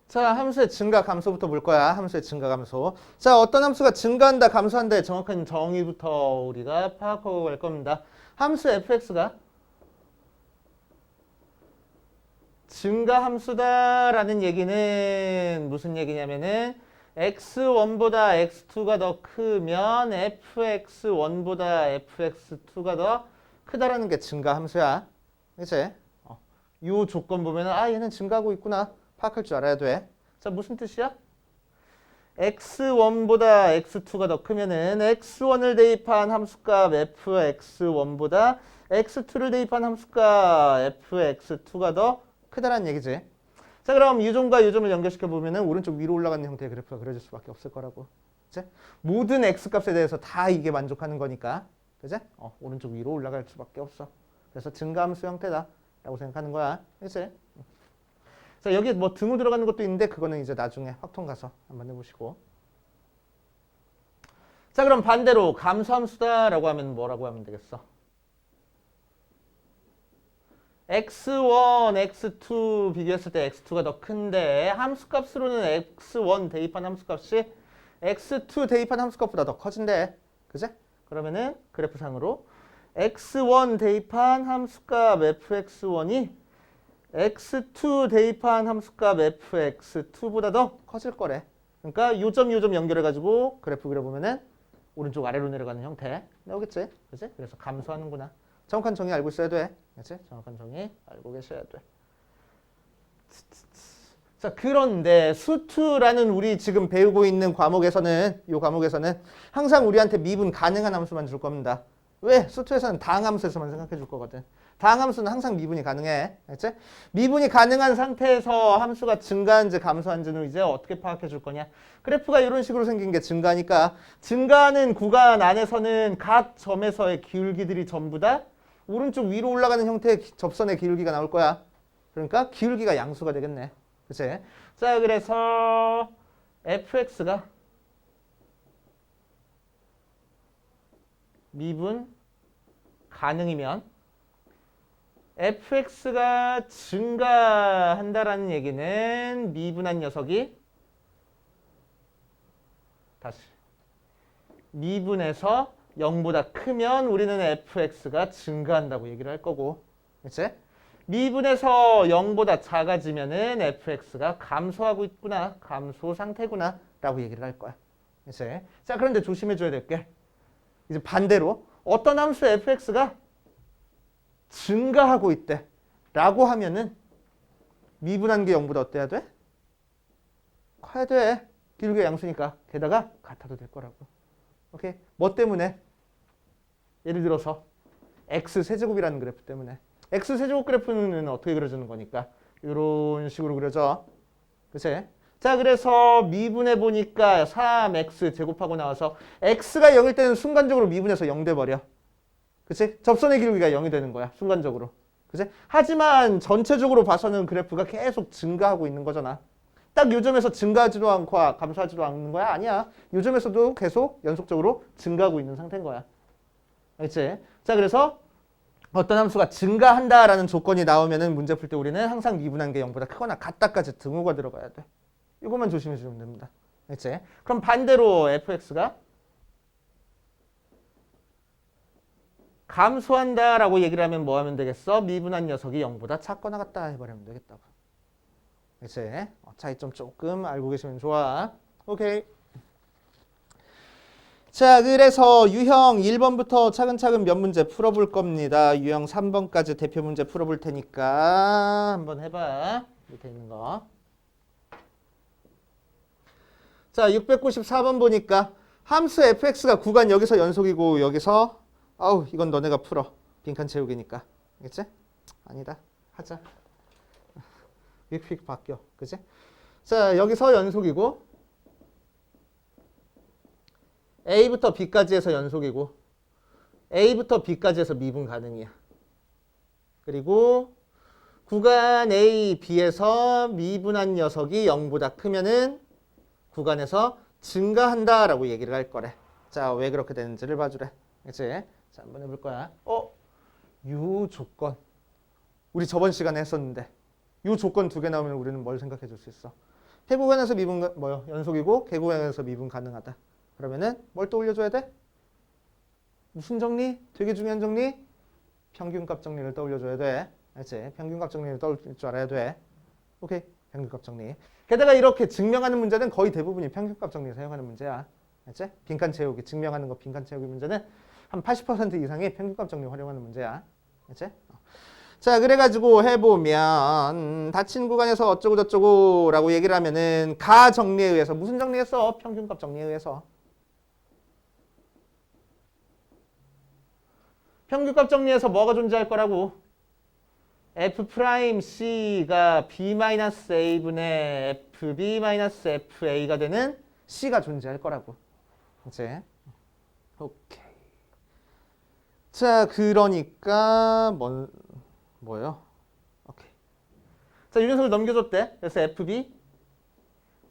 자, 함수의 증가 감소부터 볼 거야. 함수의 증가 감소. 자, 어떤 함수가 증가한다, 감소한다의 정확한 정의부터 우리가 파악하고 갈 겁니다. 함수 fx가 증가 함수다라는 얘기는 무슨 얘기냐면은 x1보다 x2가 더 크면 fx1보다 fx2가 더 크다라는 게 증가 함수야. 그치? 이 조건 보면은 얘는 증가하고 있구나. 파악할 줄 알아야 돼. 자, 무슨 뜻이야? x1보다 x2가 더 크면은 x1을 대입한 함수값 fx1보다 x2를 대입한 함수값 fx2가 더 크다라는 얘기지. 자, 그럼 유점과 유점을 연결시켜 보면은 오른쪽 위로 올라가는 형태의 그래프가 그려질 수밖에 없을 거라고. 그치? 모든 x값에 대해서 다 이게 만족하는 거니까. 그치? 오른쪽 위로 올라갈 수밖에 없어. 그래서 증가함수 형태다라고 생각하는 거야. 그치? 자, 여기 뭐 등호 들어가는 것도 있는데 그거는 이제 나중에 확통 가서 한번 해보시고. 자, 그럼 반대로 감소함수다라고 하면 뭐라고 하면 되겠어? x1, x2 비교했을 때 x2가 더 큰데 함수값으로는 x1 대입한 함수값이 x2 대입한 함수값보다 더 커진대. 그제? 그러면은 그래프상으로 x1 대입한 함수값 fx1이 x2 대입한 함수값 fx2보다 더 커질 거래. 그러니까 요점 연결해가지고 그래프 그려보면은 오른쪽 아래로 내려가는 형태 나오겠지? 그치? 그래서 감소하는구나. 정확한 정의 알고 있어야 돼. 그치? 정확한 정의 알고 계셔야 돼. 자, 그런데 수투라는 우리 지금 배우고 있는 과목에서는 이 과목에서는 항상 우리한테 미분 가능한 함수만 줄 겁니다. 왜? 수투에서는 다항함수에서만 생각해 줄 거거든. 다항함수는 항상 미분이 가능해. 알지? 미분이 가능한 상태에서 함수가 증가한지 감소한지는 이제 어떻게 파악해 줄 거냐. 그래프가 이런 식으로 생긴 게 증가니까 증가하는 구간 안에서는 각 점에서의 기울기들이 전부 다 오른쪽 위로 올라가는 형태의 접선의 기울기가 나올 거야. 그러니까 기울기가 양수가 되겠네. 그치? 자, 그래서 fx가 미분 가능이면 fx가 증가한다라는 얘기는 미분한 녀석이 다시 미분에서 0보다 크면 우리는 fx가 증가한다고 얘기를 할 거고, 그치? 미분에서 0보다 작아지면은 fx가 감소하고 있구나, 감소 상태구나 라고 얘기를 할 거야. 그치? 자, 그런데 조심해줘야 될 게 이제 반대로 어떤 함수 fx가 증가하고 있대 라고 하면은 미분한 게 0보다 어때야 돼? 커야 돼. 기울기가 양수니까. 게다가 같아도 될 거라고. 오케이? 뭐 때문에? 예를 들어서 x세제곱이라는 그래프 때문에. x세제곱 그래프는 어떻게 그려주는 거니까? 이런 식으로 그려져. 그치? 자, 그래서 미분해 보니까 3x 제곱하고 나와서 x가 0일 때는 순간적으로 미분해서 0 돼버려. 그치? 접선의 기울기가 0이 되는 거야. 순간적으로. 그치? 하지만 전체적으로 봐서는 그래프가 계속 증가하고 있는 거잖아. 딱 요점에서 증가하지도 않고 감소하지도 않는 거야? 아니야. 요점에서도 계속 연속적으로 증가하고 있는 상태인 거야. 알겠지? 자, 그래서 어떤 함수가 증가한다라는 조건이 나오면은 문제 풀 때 우리는 항상 미분한 게 0보다 크거나 같다까지 등호가 들어가야 돼. 이것만 조심해 주면 됩니다. 알겠지? 그럼 반대로 fx가 감소한다라고 얘기를 하면 뭐 하면 되겠어? 미분한 녀석이 0보다 작거나 같다 해버리면 되겠다고. 그치? 차이점 조금 알고 계시면 좋아. 오케이. 자, 그래서 유형 1번부터 차근차근 몇 문제 풀어볼 겁니다. 유형 3번까지 대표 문제 풀어볼 테니까 한번 해봐. 밑에 있는 거. 자, 694번 보니까 함수 fx가 구간 여기서 연속이고 여기서 이건 너네가 풀어. 빈칸 채우기니까. 알겠지? 아니다. 하자. 휙휙 바뀌어. 그치? 자, 여기서 연속이고 A부터 B까지 해서 연속이고 A부터 B까지 해서 미분 가능이야. 그리고 구간 A, B에서 미분한 녀석이 0보다 크면은 구간에서 증가한다라고 얘기를 할 거래. 자, 왜 그렇게 되는지를 봐주래. 그치? 자, 한번 해볼 거야. 요 조건. 우리 저번 시간에 했었는데 요 조건 두 개 나오면 우리는 뭘 생각해 줄 수 있어? 폐구간에서 미분 뭐요? 연속이고 개구간에서 미분 가능하다. 그러면은 뭘 떠올려줘야 돼? 무슨 정리? 되게 중요한 정리? 평균값 정리를 떠올려줘야 돼. 알지? 평균값 정리를 떠올릴 줄 알아야 돼. 오케이. 평균값 정리. 게다가 이렇게 증명하는 문제는 거의 대부분이 평균값 정리 사용하는 문제야. 알지? 빈칸 채우기, 증명하는 거 빈칸 채우기 문제는 한 80% 이상이 평균값 정리 활용하는 문제야. 알지? 자, 그래가지고 해보면 닫힌 구간에서 어쩌고 저쩌고 라고 얘기를 하면은 가 정리에 의해서 무슨 정리했어? 평균값 정리에 의해서. 평균값 정리해서 뭐가 존재할 거라고? F'C가 B-A분의 FB-FA가 되는 C가 존재할 거라고. 이제 오케이. 자, 그러니까 뭐예요? 오케이. 자, 이 녀석을 넘겨줬대. 그래서 FB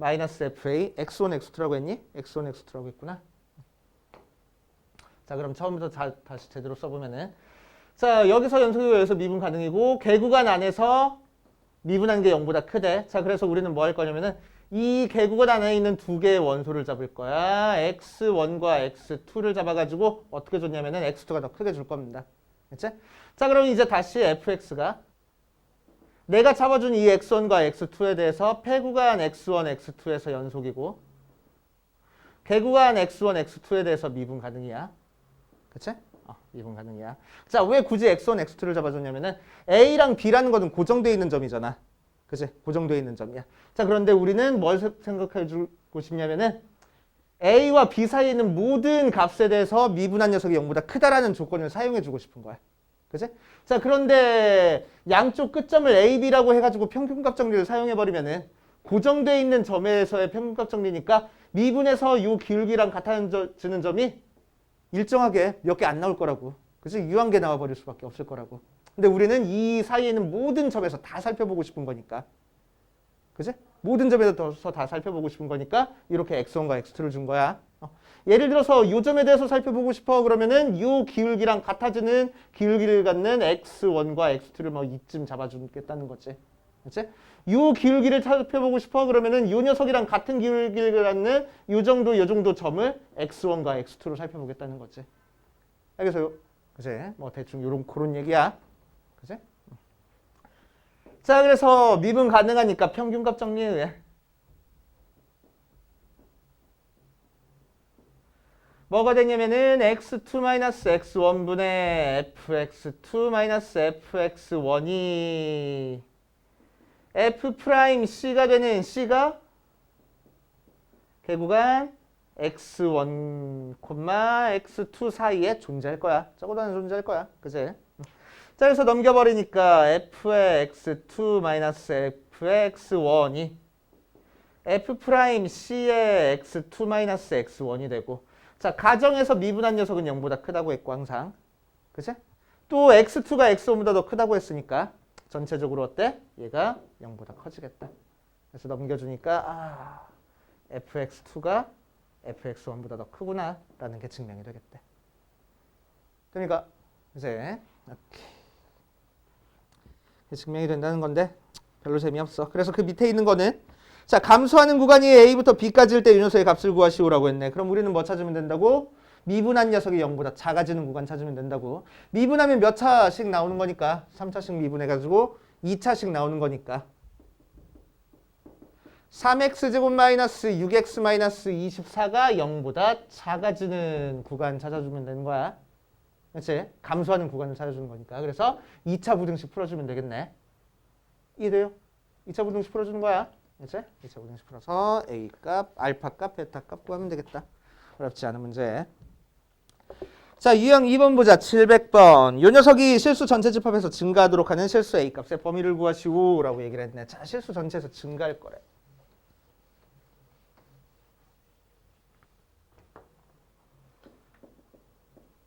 FA X1, X2라고 했니? X1, X2라고 했구나. 자, 그럼 처음부터 다시 제대로 써보면은 자, 여기서 연속이고 여기서 미분 가능이고 개구간 안에서 미분한 게 0보다 크대. 자, 그래서 우리는 뭐 할 거냐면은 이 개구간 안에 있는 두 개의 원소를 잡을 거야. X1과 X2를 잡아가지고 어떻게 줬냐면은 X2가 더 크게 줄 겁니다. 됐지? 자, 그럼 이제 다시 fx가 내가 잡아준 이 X1과 X2에 대해서 폐구간 X1, X2에서 연속이고 개구간 X1, X2에 대해서 미분 가능이야. 그치? 미분 가능이야. 자, 왜 굳이 X1, X2를 잡아줬냐면은 A랑 B라는 거는 고정되어 있는 점이잖아. 그치? 고정되어 있는 점이야. 자, 그런데 우리는 뭘 생각해 주고 싶냐면은 A와 B 사이에 있는 모든 값에 대해서 미분한 녀석이 0보다 크다라는 조건을 사용해 주고 싶은 거야. 그치? 자, 그런데 양쪽 끝점을 A, B라고 해가지고 평균값 정리를 사용해버리면은 고정되어 있는 점에서의 평균값 정리니까 미분에서 요 기울기랑 같아지는 점이 일정하게 몇 개 안 나올 거라고. 그치? 유한계 나와버릴 수밖에 없을 거라고. 근데 우리는 이 사이에 있는 모든 점에서 다 살펴보고 싶은 거니까. 그치? 모든 점에서 다 살펴보고 싶은 거니까 이렇게 X1과 X2를 준 거야. 예를 들어서 이 점에 대해서 살펴보고 싶어 그러면은 이 기울기랑 같아지는 기울기를 갖는 X1과 X2를 뭐 이쯤 잡아주겠다는 거지. 그치? 이 기울기를 살펴보고 싶어 그러면은 이 녀석이랑 같은 기울기를 갖는 이 정도 점을 X1과 X2로 살펴보겠다는 거지. 알겠어요? 그치? 뭐 대충 요런 그런 얘기야. 그치? 자, 그래서 미분 가능하니까 평균값 정리에 의해 뭐가 되냐면은 x2-x1분의 fx2-fx1이 f'C가 되는 C가 개구간 x1, x2 사이에 존재할 거야. 적어도 존재할 거야. 그치? 자, 그래서 넘겨버리니까 f의 x2-f의 x1이 f'C의 x2-x1이 되고 자, 가정에서 미분한 녀석은 0보다 크다고 했고 항상. 그치? 또 x2가 x1보다 더 크다고 했으니까 전체적으로 어때? 얘가 0보다 커지겠다. 그래서 넘겨주니까 fx2가 fx1보다 더 크구나 라는 게 증명이 되겠대. 그러니까 이제 이렇게 증명이 된다는 건데 별로 재미없어. 그래서 그 밑에 있는 거는 자, 감소하는 구간이 A부터 B까지일 때 이 녀석의 값을 구하시오라고 했네. 그럼 우리는 뭐 찾으면 된다고? 미분한 녀석이 0보다 작아지는 구간 찾으면 된다고. 미분하면 몇 차씩 나오는 거니까 3차씩 미분해가지고 2차씩 나오는 거니까 3x제곱 마이너스 6x 마이너스 24가 0보다 작아지는 구간 찾아주면 되는 거야. 그렇지? 감소하는 구간을 찾아주는 거니까. 그래서 2차 부등식 풀어주면 되겠네. 이해돼요? 2차 부등식 풀어주는 거야. 그렇지? 2차 부등식 풀어서 A값, 알파값, 베타값 구하면 되겠다. 어렵지 않은 문제. 자, 유형 2번 보자. 700번. 요 녀석이 실수 전체 집합에서 증가하도록 하는 실수 A값의 범위를 구하시오 라고 얘기를 했네. 자, 실수 전체에서 증가할 거래.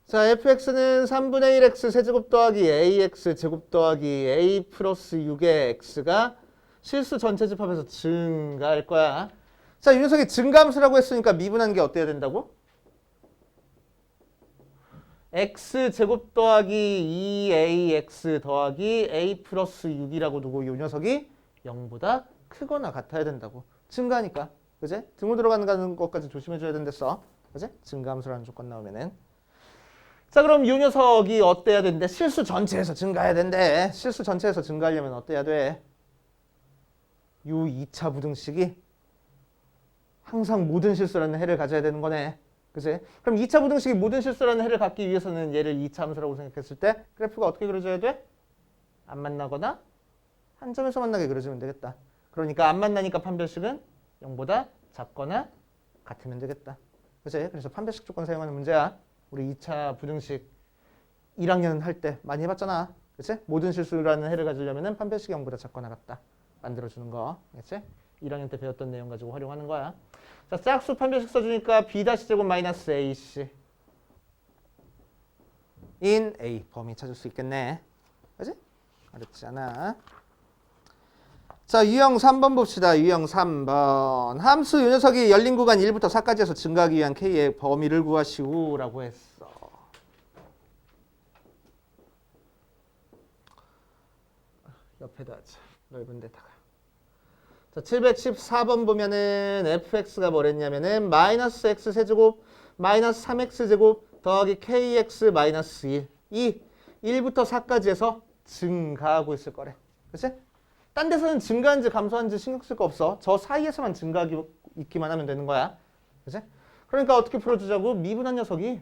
자, fx는 3분의 1x 세제곱 더하기 ax 제곱 더하기 a 플러스 6의 x가 실수 전체 집합에서 증가할 거야. 자, 이 녀석이 증가함수라고 했으니까 미분한 게 어때야 된다고? x 제곱 더하기 2ax 더하기 a 플러스 6이라고 두고 이 녀석이 0보다 크거나 같아야 된다고. 증가하니까. 그지? 등호 들어가는 것까지 조심해줘야 된댔어. 그지? 증가함수라는 조건 나오면은. 자, 그럼 이 녀석이 어때야 되는데? 실수 전체에서 증가해야 된대. 실수 전체에서 증가하려면 어때야 돼? 요 2차 부등식이 항상 모든 실수라는 해를 가져야 되는 거네. 그치? 그럼 2차 부등식이 모든 실수라는 해를 갖기 위해서는 얘를 2차 함수라고 생각했을 때 그래프가 어떻게 그려져야 돼? 안 만나거나 한 점에서 만나게 그려주면 되겠다. 그러니까 안 만나니까 판별식은 0보다 작거나 같으면 되겠다. 그치? 그래서 판별식 조건 사용하는 문제야. 우리 2차 부등식 1학년 할 때 많이 해봤잖아. 그치? 모든 실수라는 해를 가지려면 판별식이 0보다 작거나 같다. 만들어주는 거. 그치? 1학년 때 배웠던 내용 가지고 활용하는 거야. 자, 짝수 판별식 써주니까 B-제곱 마이너스 AC in A 범위 찾을 수 있겠네. 그치? 어렵지 않아. 자, 유형 3번 봅시다. 유형 3번. 함수 요 녀석이 열린 구간 1부터 4까지 해서 증가하기 위한 K의 범위를 구하시오 라고 했어. 옆에다 하자. 넓은 데다가. 자, 714번 보면은 fx가 뭐랬냐면은 마이너스 x 세제곱 마이너스 3x 제곱 더하기 kx 마이너스 1 이 1부터 4까지 해서 증가하고 있을 거래. 그치? 딴 데서는 증가한지 감소한지 신경 쓸 거 없어. 저 사이에서만 증가하기 있기만 하면 되는 거야. 그치? 그러니까 어떻게 풀어주자고? 미분한 녀석이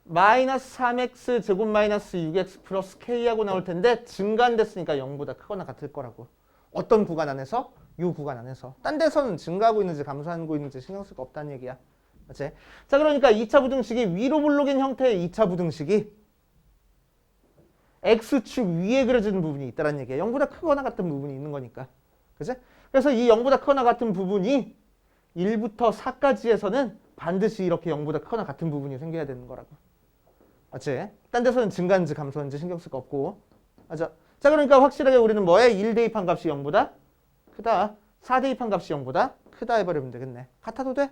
마이너스 3x 제곱 마이너스 6x 플러스 k하고 나올 텐데 증가됐으니까 0보다 크거나 같을 거라고. 어떤 구간 안에서? 이 구간 안에서. 딴 데서는 증가하고 있는지 감소하고 있는지 신경 쓸 거 없다는 얘기야. 맞지? 자, 그러니까 2차 부등식이 위로 블록인 형태의 2차 부등식이 x축 위에 그려지는 부분이 있다는 얘기야. 0보다 크거나 같은 부분이 있는 거니까. 그치? 그래서 이 0보다 크거나 같은 부분이 1부터 4까지에서는 반드시 이렇게 0보다 크거나 같은 부분이 생겨야 되는 거라고. 맞지? 딴 데서는 증가인지 감소인지 신경 쓸 거 없고. 맞아. 자, 그러니까 확실하게 우리는 뭐해? 1 대입한 값이 0보다 크다. 4 대입한 값이 0보다 크다 해버리면 되겠네. 같아도 돼?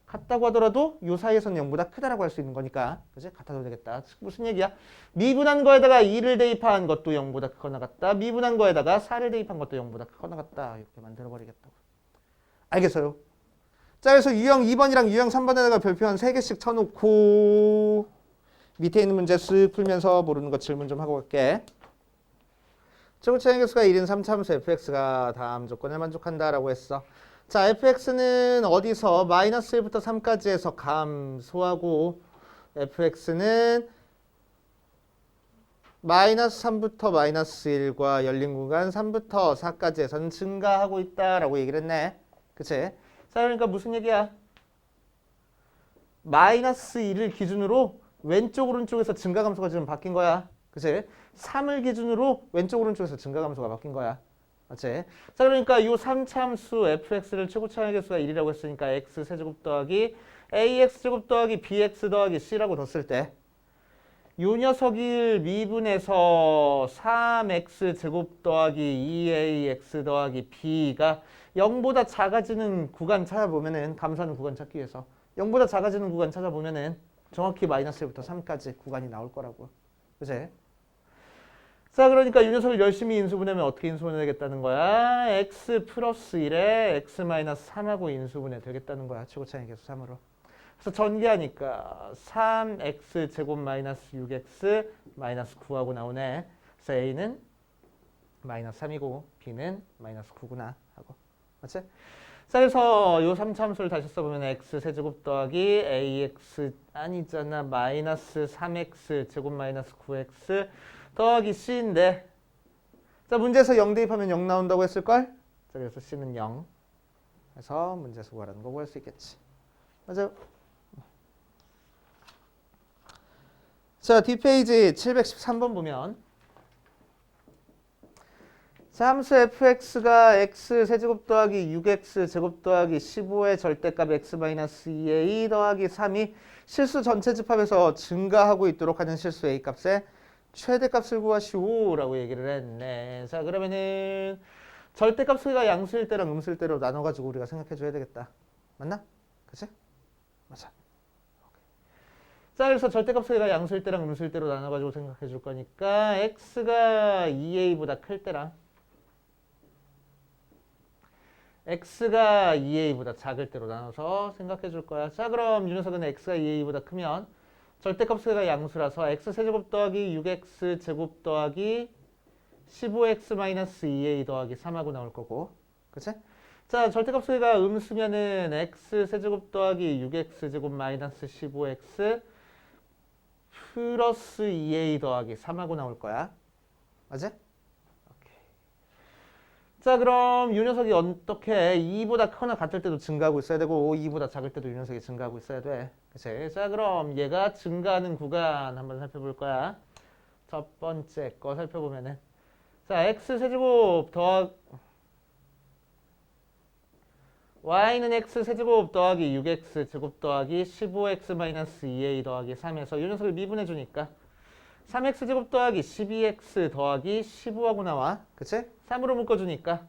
같다고 하더라도 요 사이에서는 0보다 크다라고 할 수 있는 거니까. 그치? 같아도 되겠다. 무슨 얘기야? 미분한 거에다가 2를 대입한 것도 0보다 크거나 같다. 미분한 거에다가 4를 대입한 것도 0보다 크거나 같다. 이렇게 만들어버리겠다고. 알겠어요? 자, 그래서 유형 2번이랑 유형 3번에다가 별표한 3개씩 쳐놓고 밑에 있는 문제 쓱 풀면서 모르는 거 질문 좀 하고 갈게. 최고차의 개수가 1인 3차함수 fx가 다음 조건에 만족한다라고 했어. 자, fx는 어디서 마이너스 1부터 3까지 해서 감소하고 fx는 마이너스 3부터 마이너스 1과 열린 구간 3부터 4까지 해서는 증가하고 있다라고 얘기를 했네. 그치? 자, 그러니까 무슨 얘기야? 마이너스 1을 기준으로 왼쪽 오른쪽에서 증가 감소가 지금 바뀐 거야. 그치? 3을 기준으로 왼쪽 오른쪽에서 증가 감소가 바뀐 거야. 맞지? 자, 그러니까 이 3차함수 fx를 최고차의 개수가 1이라고 했으니까 x 세제곱 더하기 ax 제곱 더하기 bx 더하기 c라고 뒀을 때 이 녀석을 미분해서 3x 제곱 더하기 2ax 더하기 b가 0보다 작아지는 구간 찾아보면은 감소하는 구간 찾기 위해서 0보다 작아지는 구간 찾아보면은 정확히 마이너스 1부터 3까지 구간이 나올 거라고. 그치? 자, 그러니까 이 녀석을 열심히 인수분해하면 어떻게 인수분해되겠다는 거야? x 플러스 1에 x 마이너스 3하고 인수분해 되겠다는 거야. 최고차의 개수 3으로. 그래서 전개하니까 3x 제곱 마이너스 6x 마이너스 9하고 나오네. 그래서 a는 마이너스 3이고 b는 마이너스 9구나 하고. 맞지? 자, 그래서 요 3차함수를 다시 써보면 x 세제곱 더하기 ax 아니잖아. 마이너스 3x 제곱 마이너스 9x 더하기 c인데 자, 문제에서 0 대입하면 0 나온다고 했을걸? 자, 그래서 c는 0 해서 문제에서 구하라는 거 구할 수 있겠지. 맞아요. 자, 뒷페이지 713번 보면 자, 함수 fx가 x 세제곱 더하기 6x 제곱 더하기 15의 절대값 x-2a 더하기 3이 실수 전체 집합에서 증가하고 있도록 하는 실수 a 값의 최대값을 구하시오 라고 얘기를 했네. 자, 그러면은 절대값 소리가 양수일 때랑 음수일 때로 나눠가지고 우리가 생각해 줘야 되겠다. 맞나? 그치? 맞아. 자, 그래서 절대값 소리가 양수일 때랑 음수일 때로 나눠가지고 생각해 줄 거니까 x가 2a보다 클 때랑 x가 2a보다 작을 때로 나눠서 생각해 줄 거야. 자, 그럼 이 녀석은 x가 2a보다 크면 절대값수가 양수라서 x세제곱 더하기 6x 제곱 더하기 15x 마이너스 2a 더하기 3하고 나올 거고. 그치? 자, 절대값수가 음수면은 x세제곱 더하기 6x 제곱 마이너스 15x 플러스 2a 더하기 3하고 나올 거야. 맞지? 오케이. 자, 그럼 이 녀석이 어떻게 2보다 크거나 같을 때도 증가하고 있어야 되고 2보다 작을 때도 이 녀석이 증가하고 있어야 돼. 그치? 자, 그럼 얘가 증가하는 구간 한번 살펴볼 거야. 첫 번째 거 살펴보면은 자, x세제곱 더하기 y는 x세제곱 더하기 6x 제곱 더하기 15x 마이너스 2a 더하기 3에서 이 녀석을 미분해 주니까 3x제곱 더하기 12x 더하기 15하고 나와. 그치? 3으로 묶어주니까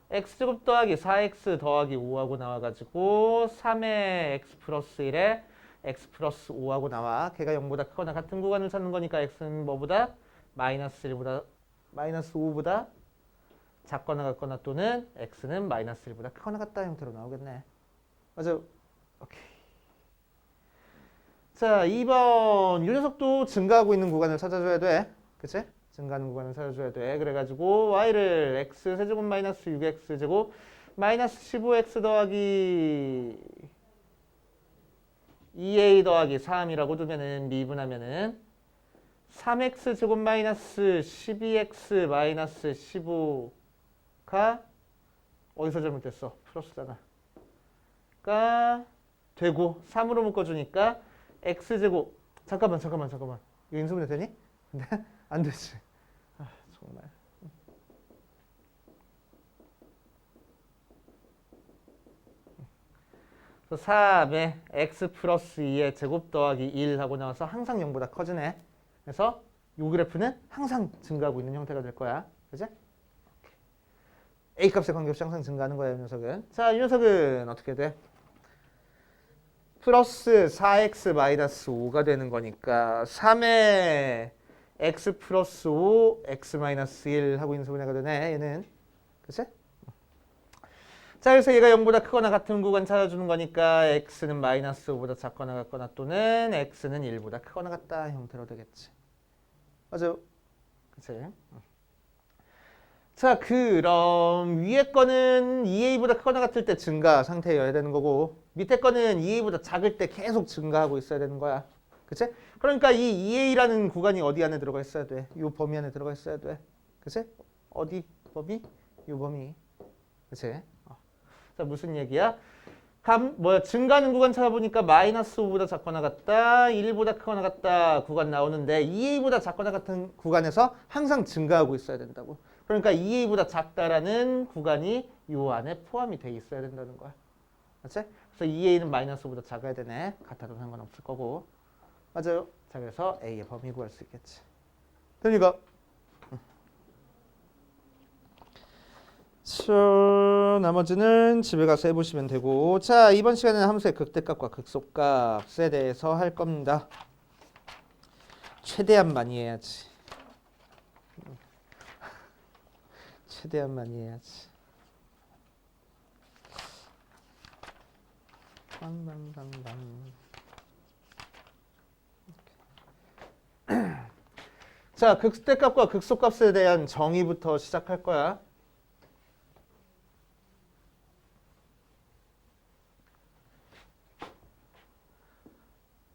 x제곱 더하기 4x 더하기 5하고 나와가지고 3의 x 플러스 1에 x 플러스 5하고 나와. 걔가 0보다 크거나 같은 구간을 찾는 거니까 x는 뭐보다? 마이너스 1보다 마이너스 5보다 작거나 같거나 또는 x는 마이너스 1보다 크거나 같다 형태로 나오겠네. 맞아. 오케이. 자, 2번. 이 녀석도 증가하고 있는 구간을 찾아줘야 돼. 그치? 증가하는 구간을 찾아줘야 돼. 그래가지고 y를 x 세제곱 마이너스 6x 제곱 마이너스 15x 더하기 2a 더하기 3이라고 두면은 미분하면은 3x 제곱 마이너스 12x 마이너스 15가 어디서 잘못됐어? 플러스잖아. 가 되고 3으로 묶어주니까 x제곱 잠깐만 이거 인수분해 되니? 근데 안 되지. 아, 정말. 그래서 3에 x 플러스 2의 제곱 더하기 1 하고 나와서 항상 0보다 커지네. 그래서 이 그래프는 항상 증가하고 있는 형태가 될 거야. 그지? A값에 관계없이 항상 증가하는 거야, 이 녀석은. 자, 이 녀석은 어떻게 돼? 플러스 4x 마이너스 5가 되는 거니까 3에 x 플러스 5, x 마이너스 1 하고 인수분해가 되네, 얘는. 그치? 자, 그래서 얘가 0보다 크거나 같은 구간 찾아주는 거니까 x는 마이너스 5보다 작거나 같거나 또는 x는 1보다 크거나 같다 형태로 되겠지. 맞아요. 그치? 자, 그럼 위에 거는 2a보다 크거나 같을 때 증가 상태여야 되는 거고 밑에 거는 2a보다 작을 때 계속 증가하고 있어야 되는 거야. 그치? 그러니까 이 2a라는 구간이 어디 안에 들어가 있어야 돼? 이 범위 안에 들어가 있어야 돼. 그치? 어디 범위? 이 범위. 그치? 자, 무슨 얘기야? 증가하는 구간 찾아보니까 마이너스 5보다 작거나 같다, 1보다 크거나 같다 구간 나오는데 2a보다 작거나 같은 구간에서 항상 증가하고 있어야 된다고. 그러니까 2a보다 작다라는 구간이 이 안에 포함이 돼 있어야 된다는 거야. 맞지? 그래서 2a는 마이너스 5보다 작아야 되네. 같아도 상관없을 거고. 맞아요. 자, 그래서 a의 범위 구할 수 있겠지. 되니까. 자, 나머지는 집에 가서 해보시면 되고. 자, 이번 시간에는 함수의 극대값과 극소값에 대해서 할 겁니다. 최대한 많이 해야지. 최대한 많이 해야지. 자, 극대값과 극소값에 대한 정의부터 시작할 거야.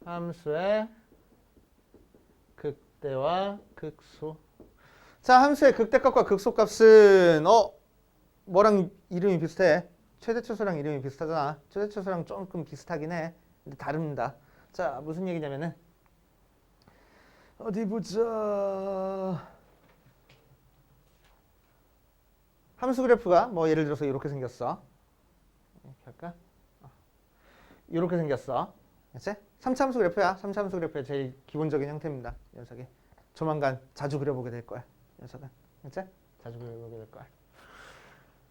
함수의 극대와 극소. 자, 함수의 극대값과 극소값은 뭐랑 이름이 비슷해? 최대초수랑 이름이 비슷하잖아. 최대초수랑 조금 비슷하긴 해. 근데 다릅니다. 자, 무슨 얘기냐면은 어디 보자. 함수 그래프가 뭐 예를 들어서 이렇게 생겼어. 이렇게 할까? 이렇게 생겼어. 그치? 3차 함수 그래프야. 3차 함수 그래프의 제일 기본적인 형태입니다. 이 녀석이. 조만간 자주 그려보게 될 거야. 이 녀석은. 그치? 자주 그려보게 될 거야.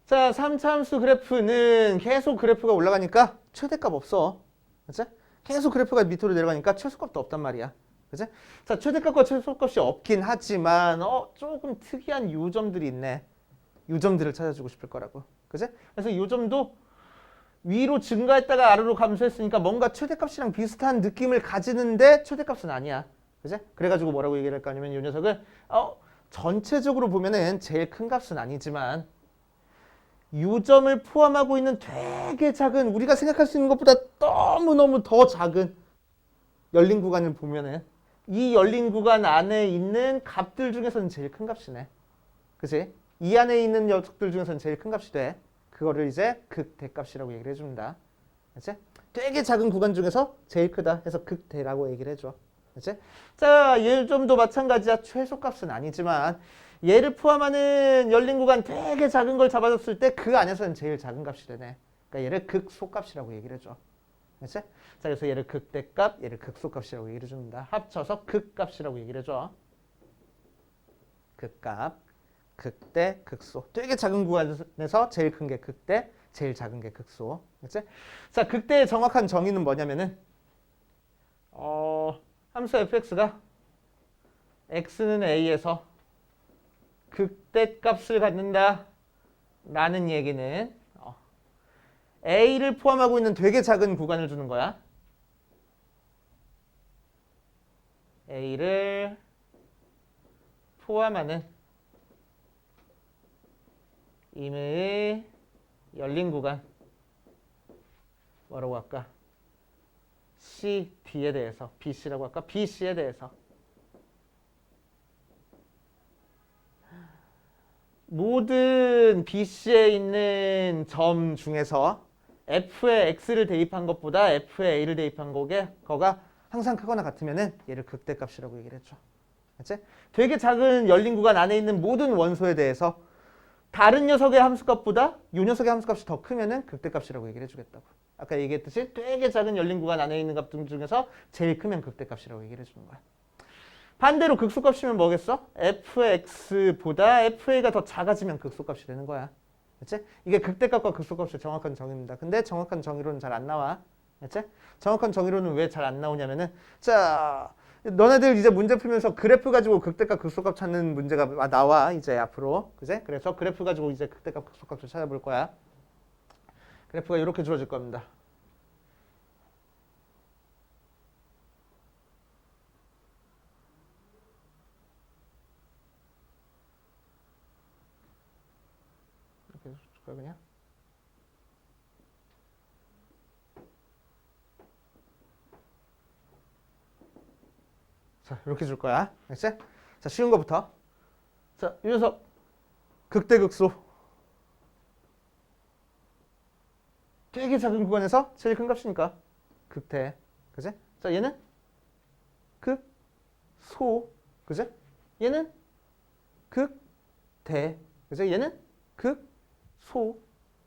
자, 3차 함수 그래프는 계속 그래프가 올라가니까 최대값 없어. 그치? 계속 그래프가 밑으로 내려가니까 최소값도 없단 말이야. 그치? 자, 최대값과 최소값이 없긴 하지만 조금 특이한 요점들이 있네. 요점들을 찾아주고 싶을 거라고. 그지? 그래서 이 점도 위로 증가했다가 아래로 감소했으니까 뭔가 최대값이랑 비슷한 느낌을 가지는데 최대값은 아니야. 그지? 그래가지고 뭐라고 얘기를 할까 하냐면 이 녀석을 전체적으로 보면은 제일 큰 값은 아니지만 이 점을 포함하고 있는 되게 작은 우리가 생각할 수 있는 것보다 너무너무 더 작은 열린 구간을 보면은 이 열린 구간 안에 있는 값들 중에서는 제일 큰 값이네. 그치? 이 안에 있는 녀석들 중에서는 제일 큰 값이 돼. 그거를 이제 극대값이라고 얘기를 해줍니다. 그치? 되게 작은 구간 중에서 제일 크다 해서 극대라고 얘기를 해줘. 그치? 자, 얘 점도 마찬가지야. 최소값은 아니지만 얘를 포함하는 열린 구간 되게 작은 걸 잡아줬을 때 그 안에서는 제일 작은 값이 되네. 그러니까 얘를 극소값이라고 얘기를 해줘. 그치? 자, 그래서 얘를 극대값, 얘를 극소값이라고 얘기를 해줍니다. 합쳐서 극값이라고 얘기를 해줘. 극값, 극대, 극소. 되게 작은 구간에서 제일 큰 게 극대, 제일 작은 게 극소. 그치? 자, 극대의 정확한 정의는 뭐냐면은 함수 fx가 x는 a에서 극대값을 갖는다 라는 얘기는 a를 포함하고 있는 되게 작은 구간을 주는 거야. a를 포함하는 임의의 열린 구간 뭐라고 할까? C, D에 대해서 BC라고 할까? BC에 대해서 모든 BC에 있는 점 중에서 F에 X를 대입한 것보다 F에 A를 대입한 거가 항상 크거나 같으면은 얘를 극대값이라고 얘기를 했죠. 그치? 되게 작은 열린 구간 안에 있는 모든 원소에 대해서 다른 녀석의 함수값보다 이 녀석의 함수값이 더 크면은 극대값이라고 얘기를 해주겠다고. 아까 얘기했듯이 되게 작은 열린 구간 안에 있는 값 중에서 제일 크면 극대값이라고 얘기를 해주는 거야. 반대로 극소값이면 뭐겠어? fx보다 fa가 더 작아지면 극소값이 되는 거야. 그치? 이게 극대값과 극소값의 정확한 정의입니다. 근데 정확한 정의로는 잘 안 나와. 그치? 정확한 정의로는 왜 잘 안 나오냐면은 자, 너네들 이제 문제 풀면서 그래프 가지고 극대값 극소값 찾는 문제가 나와 이제 앞으로. 그치? 그래서 그래프 가지고 이제 극대값 극소값을 찾아볼 거야. 그래프가 이렇게 주어질 겁니다. 이렇게 줄까 그냥? 자, 이렇게 줄 거야. 알겠지? 자, 쉬운 거부터. 자, 이 녀석 극대극소. 되게 작은 구간에서 제일 큰 값이니까 극대. 그지? 자, 얘는 극소. 그지? 얘는 극대. 그지? 얘는 극소.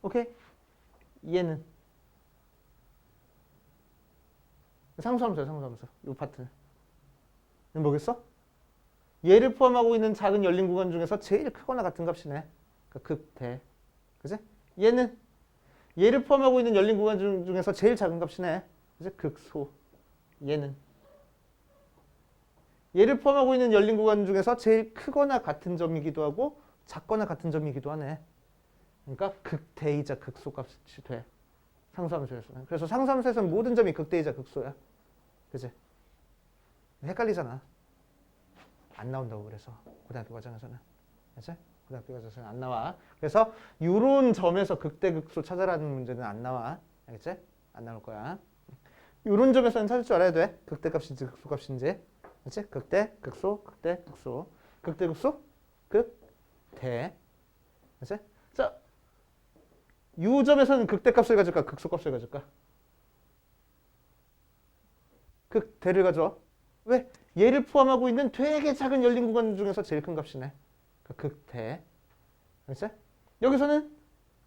오케이? 얘는 상수함수야, 상수함수. 이 파트는. 얘는 뭐겠어? 얘를 포함하고 있는 작은 열린 구간 중에서 제일 크거나 같은 값이네. 그러니까 극대. 그지? 얘는 얘를 포함하고 있는 열린 구간 중에서 제일 작은 값이네. 그지? 극소. 얘는 얘를 포함하고 있는 열린 구간 중에서 제일 크거나 같은 점이기도 하고 작거나 같은 점이기도 하네. 그러니까 극대이자 극소 값이 돼. 상수함수에서는. 그래서 상수함수에서는 모든 점이 극대이자 극소야. 그지? 헷갈리잖아. 안 나온다고 그래서 고등학교 과정에서는. 그치? 고등학교 과정에서는 안 나와. 그래서 요런 점에서 극대 극소 찾아라는 문제는 안 나와. 알겠지? 안 나올 거야. 요런 점에서는 찾을 줄 알아야 돼. 극대 값인지 극소 값인지. 그치? 극대, 극소, 극대, 극소. 극대, 극소, 극대. 그치? 자, 요 점에서는 극대 값을 가질까? 극소 값을 가질까? 극대를 가져. 왜? 얘를 포함하고 있는 되게 작은 열린 구간 중에서 제일 큰 값이네. 그러니까 극대. 그렇지? 여기서는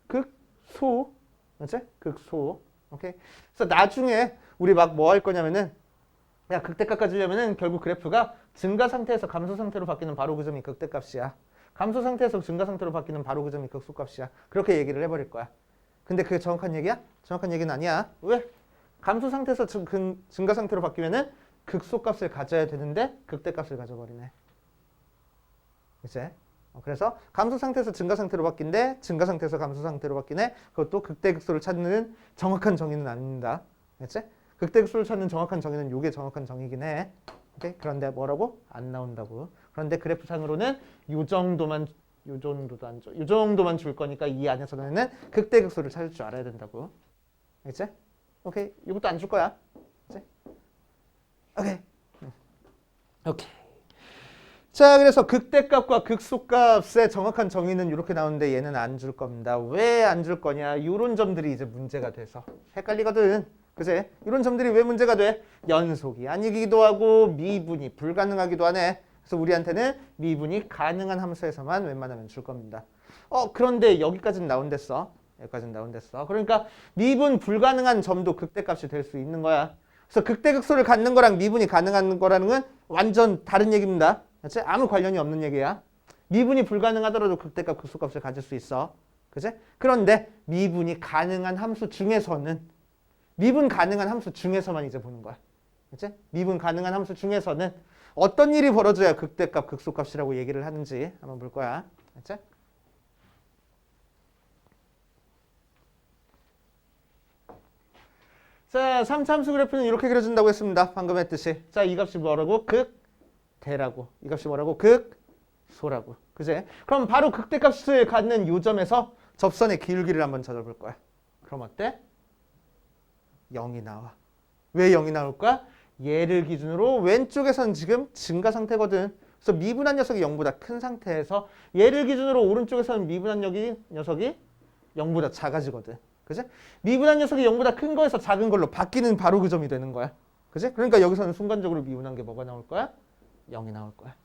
극소. 그렇지? 극소. 오케이. 그래서 나중에 우리 막 뭐 할 거냐면은 야, 극대값 가지려면은 결국 그래프가 증가 상태에서 감소 상태로 바뀌는 바로 그 점이 극대값이야. 감소 상태에서 증가 상태로 바뀌는 바로 그 점이 극소값이야. 그렇게 얘기를 해버릴 거야. 근데 그게 정확한 얘기야? 정확한 얘기는 아니야. 왜? 감소 상태에서 증가 상태로 바뀌면은 극소값을 가져야 되는데 극대값을 가져버리네. 그치? 그래서 감소 상태에서 증가 상태로 바뀐대, 증가 상태에서 감소 상태로 바뀌네. 그것도 극대극소를 찾는 정확한 정의는 아닙니다. 알겠지? 극대극소를 찾는 정확한 정의는 요게 정확한 정의긴 해. 오케이? 그런데 뭐라고? 안 나온다고. 그런데 그래프상으로는 요 정도만 요 정도도 안 줘. 요 정도만 줄 거니까 이 안에서는 극대극소를 찾을 줄 알아야 된다고. 알겠지? 오케이. 이것도 안 줄 거야. 알겠지? 오케이. 오케이. 자, 그래서 극대값과 극소값의 정확한 정의는 이렇게 나오는데 얘는 안 줄 겁니다. 왜 안 줄 거냐? 이런 점들이 이제 문제가 돼서 헷갈리거든. 그치? 이런 점들이 왜 문제가 돼? 연속이 아니기도 하고 미분이 불가능하기도 하네. 그래서 우리한테는 미분이 가능한 함수에서만 웬만하면 줄 겁니다. 그런데 여기까지는 나온댔어. 여기까지는 나온댔어. 그러니까 미분 불가능한 점도 극대값이 될 수 있는 거야. 그래서 극대극소를 갖는 거랑 미분이 가능한 거라는 건 완전 다른 얘기입니다. 그치? 아무 관련이 없는 얘기야. 미분이 불가능하더라도 극대값, 극소값을 가질 수 있어. 그치? 그런데 미분이 가능한 함수 중에서는 미분 가능한 함수 중에서만 이제 보는 거야. 그치? 미분 가능한 함수 중에서는 어떤 일이 벌어져야 극대값, 극소값이라고 얘기를 하는지 한번 볼 거야. 그치? 자, 3차 함수 그래프는 이렇게 그려준다고 했습니다. 방금 했듯이. 자, 이 값이 뭐라고? 극대라고. 이 값이 뭐라고? 극소라고. 그지? 그럼 바로 극대값을 갖는 요 점에서 접선의 기울기를 한번 찾아볼 거야. 그럼 어때? 0이 나와. 왜 0이 나올까? 얘를 기준으로 왼쪽에선 지금 증가 상태거든. 그래서 미분한 녀석이 0보다 큰 상태에서 얘를 기준으로 오른쪽에서는 미분한 녀석이 0보다 작아지거든. 그지? 미분한 녀석이 0보다 큰 거에서 작은 걸로 바뀌는 바로 그 점이 되는 거야. 그지? 그러니까 여기서는 순간적으로 미분한 게 뭐가 나올 거야? 0이 나올 거야.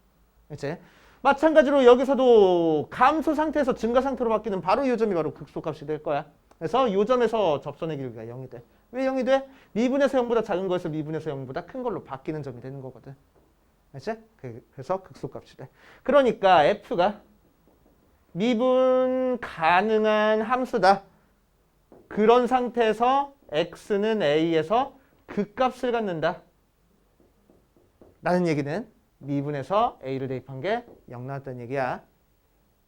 그치? 마찬가지로 여기서도 감소 상태에서 증가 상태로 바뀌는 바로 이 점이 바로 극소값이 될 거야. 그래서 이 점에서 접선의 길이가 0이 돼. 왜 0이 돼? 미분에서 0보다 작은 거에서 미분에서 0보다 큰 걸로 바뀌는 점이 되는 거거든. 알지? 그래서 극소값이 돼. 그러니까 F가 미분 가능한 함수다. 그런 상태에서 X는 A에서 극값을 갖는다. 라는 얘기는 미분에서 A를 대입한 게 0 나왔다는 얘기야.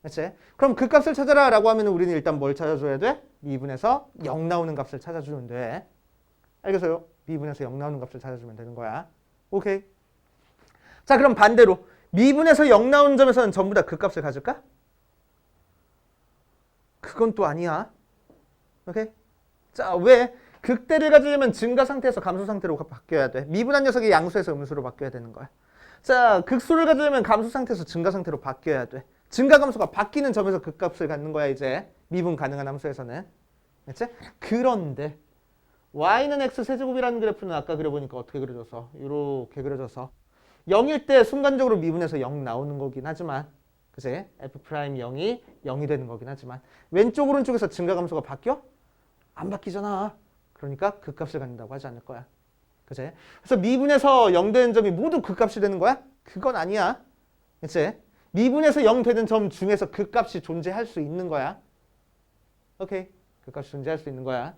그치? 그럼 극값을 찾아라 라고 하면 우리는 일단 뭘 찾아줘야 돼? 미분에서 0 나오는 값을 찾아주면 돼. 알겠어요? 미분에서 0 나오는 값을 찾아주면 되는 거야. 오케이. 자, 그럼 반대로 미분에서 0 나오는 점에서는 전부 다 극값을 가질까? 그건 또 아니야. 오케이? 자, 왜? 극대를 가지려면 증가 상태에서 감소 상태로 바뀌어야 돼. 미분한 녀석이 양수에서 음수로 바뀌어야 되는 거야. 자, 극소를 가지려면 감소 상태에서 증가 상태로 바뀌어야 돼. 증가 감소가 바뀌는 점에서 극값을 갖는 거야, 이제. 미분 가능한 함수에서는. 그치? 그런데 y는 x 세제곱이라는 그래프는 아까 그려보니까 어떻게 그려져서 이렇게 그려져서 0일 때 순간적으로 미분에서 0 나오는 거긴 하지만 그치? f'0이 0이 되는 거긴 하지만 왼쪽 오른쪽에서 증가 감소가 바뀌어? 안 바뀌잖아. 그러니까 극값을 갖는다고 하지 않을 거야. 그치? 그래서 미분에서 0 되는 점이 모두 극값이 되는 거야? 그건 아니야. 그치? 미분에서 0 되는 점 중에서 극값이 존재할 수 있는 거야. 오케이. 극값이 존재할 수 있는 거야.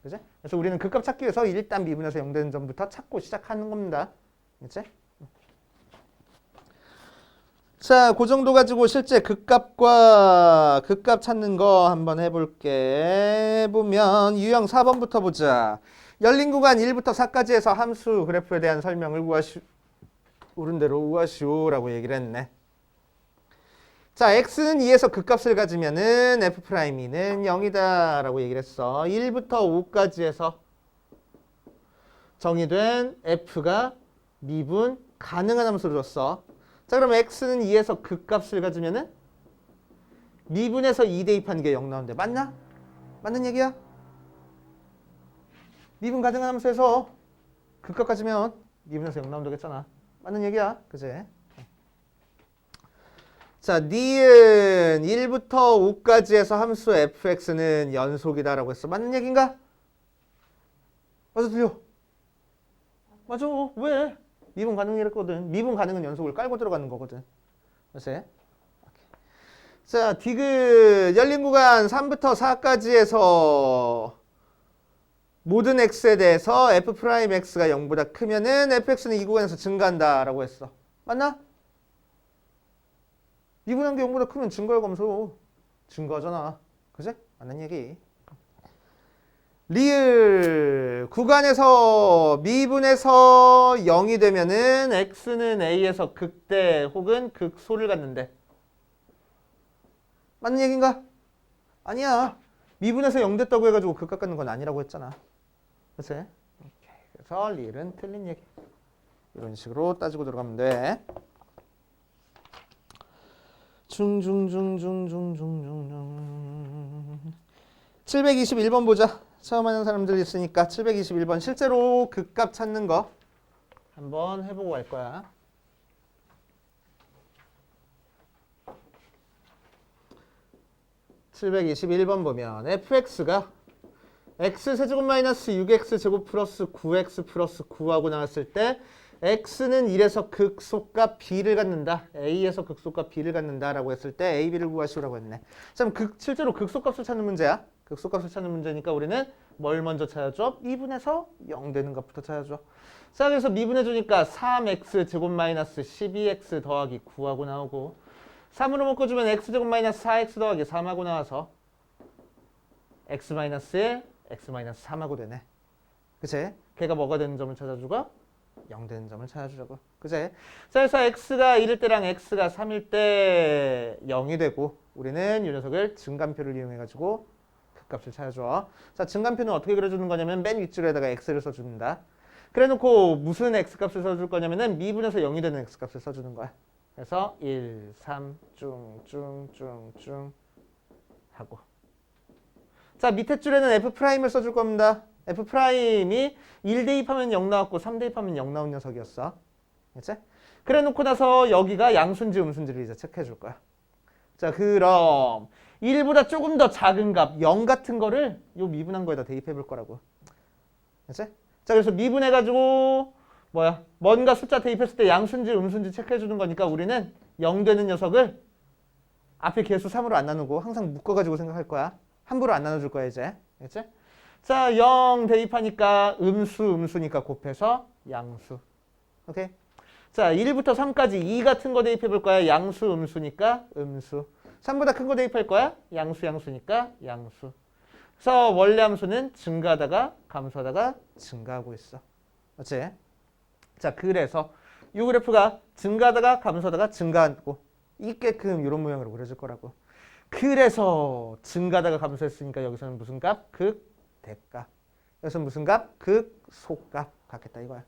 그치? 그래서 우리는 극값 찾기 위해서 일단 미분에서 0 되는 점부터 찾고 시작하는 겁니다. 그치? 자, 그 정도 가지고 실제 극값과 극값 찾는 거 한번 해볼게. 보면 유형 4번부터 보자. 열린 구간 1부터 4까지 해서 함수 그래프에 대한 설명을 옳은 대로 우하시오라고 얘기를 했네. 자, x는 2에서 극값을 가지면은 f'는 0이다 라고 얘기를 했어. 1부터 5까지 해서 정의된 f가 미분 가능한 함수를 줬어. 자, 그럼 x는 2에서 극값을 가지면은 미분에서 2 대입하는 게 0 나오는데 맞나? 맞는 얘기야? 미분 가능한 함수에서 극값 가지면 미분에서 0 나온다고 했잖아. 맞는 얘기야. 그지? 자, 니은 1부터 5까지 해서 함수 fx는 연속이다라고 했어. 맞는 얘기인가? 맞아, 틀려. 맞아. 왜? 미분 가능이랬거든. 미분 가능은 연속을 깔고 들어가는 거거든. 그치? 자, 디귿 열린 구간 3부터 4까지 해서 모든 x에 대해서 f'x가 0보다 크면은 fx는 이 구간에서 증가한다라고 했어. 맞나? 미분한 게 0보다 크면 증거야 검수. 증거잖아. 그지? 맞는 얘기. 리을 구간에서 미분에서 0이 되면은 x는 a에서 극대 혹은 극소를 갖는데. 맞는 얘기인가? 아니야. 미분에서 0 됐다고 해가지고 극각 갖는 건 아니라고 했잖아. 그치? 오케이. 그래서 리을은 틀린 얘기. 이런 식으로 따지고 들어가면 돼. 중중중중중중중 721번 보자. 처음 하는 사람들 있으니까 721번 실제로 극값 찾는 거 한번 해보고 갈 거야. (721번) 보면 fx가 x세제곱 마이너스 6x제곱 플러스 9x 플러스 9하고 나왔을 때 x는 1에서 극소값 b를 갖는다. a에서 극소값 b를 갖는다 라고 했을 때 a, b를 구하시오라고 했네. 자, 그럼 실제로 극소값을 찾는 문제야. 극소값을 찾는 문제니까 우리는 뭘 먼저 찾아줘? 미분에서 0 되는 값부터 찾아줘. 자, 그래서 미분해 주니까 3x 제곱 마이너스 12x 더하기 9하고 나오고 3으로 묶어주면 x 제곱 마이너스 4x 더하기 3하고 나와서 x 마이너스 1, x 마이너스 3하고 되네. 그치? 걔가 뭐가 되는 점을 찾아주고 0 되는 점을 찾아주자고. 그치? 자, 그래서 x가 1일 때랑 x가 3일 때 0이 되고 우리는 이 녀석을 증간표를 이용해가지고 값을 찾아줘. 자, 증간표는 어떻게 그려주는 거냐면 맨 윗줄에다가 x를 써줍니다. 그래놓고 무슨 x값을 써줄 거냐면은 미분에서 0이 되는 x값을 써주는 거야. 그래서 1, 3, 쭝 하고. 자, 밑에 줄에는 f'을 써줄 겁니다. f'이 1 대입하면 0 나왔고 3 대입하면 0 나온 녀석이었어. 그치? 그래놓고 나서 여기가 양수인지 음수인지를 이제 체크해 줄 거야. 자, 그럼 1보다 조금 더 작은 값, 0 같은 거를 요 미분한 거에다 대입해 볼 거라고. 그치? 자, 그래서 미분해가지고 뭔가 숫자 대입했을 때 양수인지 음수인지 체크해 주는 거니까 우리는 0 되는 녀석을 앞에 개수 3으로 안 나누고 항상 묶어가지고 생각할 거야. 함부로 안 나눠줄 거야, 이제. 그치? 자, 0 대입하니까 음수니까 곱해서 양수. 오케이? 자, 1부터 3까지 2 같은 거 대입해 볼 거야. 양수, 음수니까 음수. 3보다 큰 거 대입할 거야. 양수니까 양수. 그래서 원래 함수는 증가하다가 감소하다가 증가하고 있어. 맞지? 자, 그래서 이 그래프가 증가하다가 감소하다가 증가하고 있게끔 이런 모양으로 그려질 거라고. 그래서 증가하다가 감소했으니까 여기서는 무슨 값? 극대값. 여기서는 무슨 값? 극소값 갖겠다 이거야.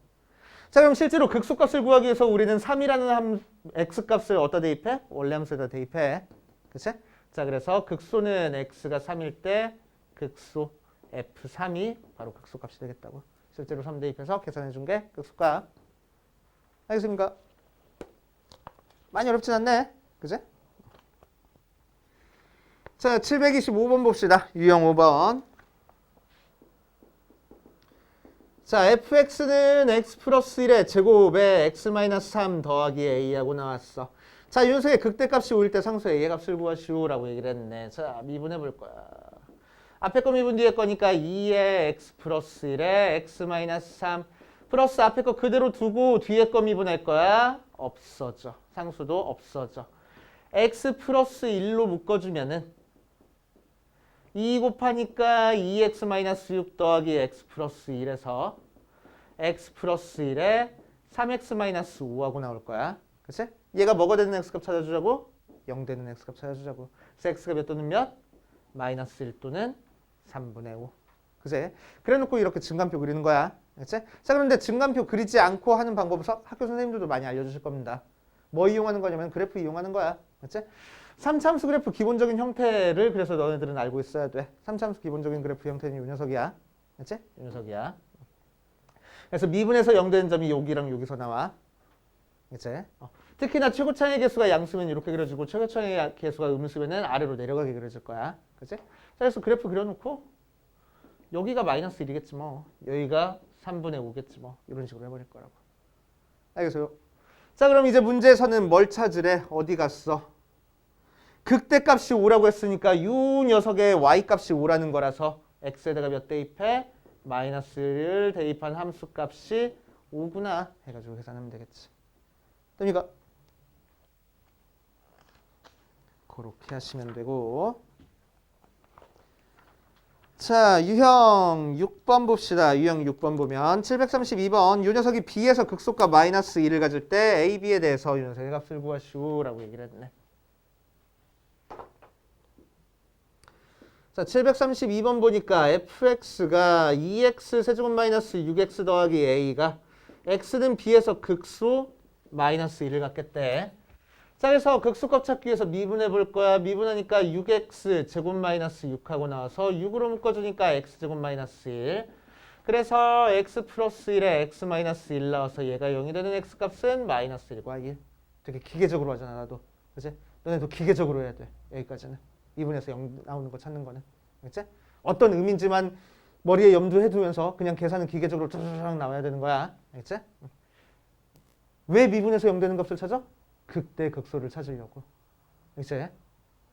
자, 그럼 실제로 극소값을 구하기 위해서 우리는 3이라는 x값을 어디다 대입해? 원래 함수에다 대입해. 그치? 자, 그래서 극소는 x가 3일 때 극소 f3이 바로 극소값이 되겠다고. 실제로 3 대입해서 계산해 준 게 극소값. 알겠습니까? 많이 어렵진 않네. 그치? 자, 725번 봅시다. 유형 5번. 자, fx는 x 플러스 1의 제곱에 x 마이너스 3 더하기 a하고 나왔어. 자, 이 녀석의 극대값이 5일 때 상수 a의 값을 구하시오라고 얘기를 했네. 자, 미분해 볼 거야. 앞에 거 미분 뒤에 거니까 2의 x 플러스 1의 x 마이너스 3 플러스 앞에 거 그대로 두고 뒤에 거 미분할 거야. 없어져. 상수도 없어져. x 플러스 1로 묶어주면은 2 곱하니까 2x 마이너스 6 더하기 x 플러스 1에서 x 플러스 1에 3x 마이너스 5하고 나올 거야. 그치? 얘가 뭐가 되는 x값 찾아주자고? 0 되는 x값 찾아주자고. 그래서 x가 몇 또는 몇? 마이너스 1 또는 3분의 5. 그치? 그래놓고 이렇게 증간표 그리는 거야. 그치? 자, 그런데 증간표 그리지 않고 하는 방법을 학교 선생님들도 많이 알려주실 겁니다. 뭐 이용하는 거냐면 그래프 이용하는 거야. 그치? 3차함수 그래프 기본적인 형태를 그래서 너네들은 알고 있어야 돼. 3차함수 기본적인 그래프 형태는 이 녀석이야. 그치? 이 녀석이야. 그래서 미분에서 0 되는 점이 여기랑 여기서 나와. 그치? 특히나 최고차의 개수가 양수면 이렇게 그려지고 최고차의 개수가 음수면은 아래로 내려가게 그려질 거야. 그치? 자, 그래서 그래프 그려놓고 여기가 마이너스 1이겠지 뭐. 여기가 3분의 5겠지 뭐. 이런 식으로 해버릴 거라고. 알겠어요? 자, 그럼 이제 문제에서는 뭘 찾으래? 어디 갔어? 극대값이 5라고 했으니까 이 녀석의 y값이 5라는 거라서 x에다가 몇 대입해? 마이너스를 대입한 함수값이 5구나 해가지고 계산하면 되겠지. 됩니까? 그렇게 하시면 되고. 자, 유형 6번 봅시다. 유형 6번 보면 732번 이 녀석이 b에서 극소값 마이너스 1을 가질 때 a, b에 대해서 이 녀석의 값을 구하시오 라고 얘기를 했네. 자, 732번 보니까 fx가 2x 세제곱 마이너스 6x 더하기 a가 x는 b에서 극소 마이너스 1을 갖겠대. 자, 그래서 극소값 찾기 위해서 미분해 볼 거야. 미분하니까 6x 제곱 마이너스 6하고 나와서 6으로 묶어주니까 x제곱 마이너스 1. 그래서 x 플러스 1에 x 마이너스 1 나와서 얘가 0이 되는 x값은 마이너스 1과 1. 되게 기계적으로 하잖아, 나도. 그치? 너네도 기계적으로 해야 돼. 여기까지는. 2분에서 0 나오는 거 찾는 거는. 그치? 어떤 의미인지만 머리에 염두해 두면서 그냥 계산은 기계적으로 쭈르륵 나와야 되는 거야. 알겠지? 왜 미분에서 0 되는 값을 찾아? 극대 극소를 찾으려고. 알겠지?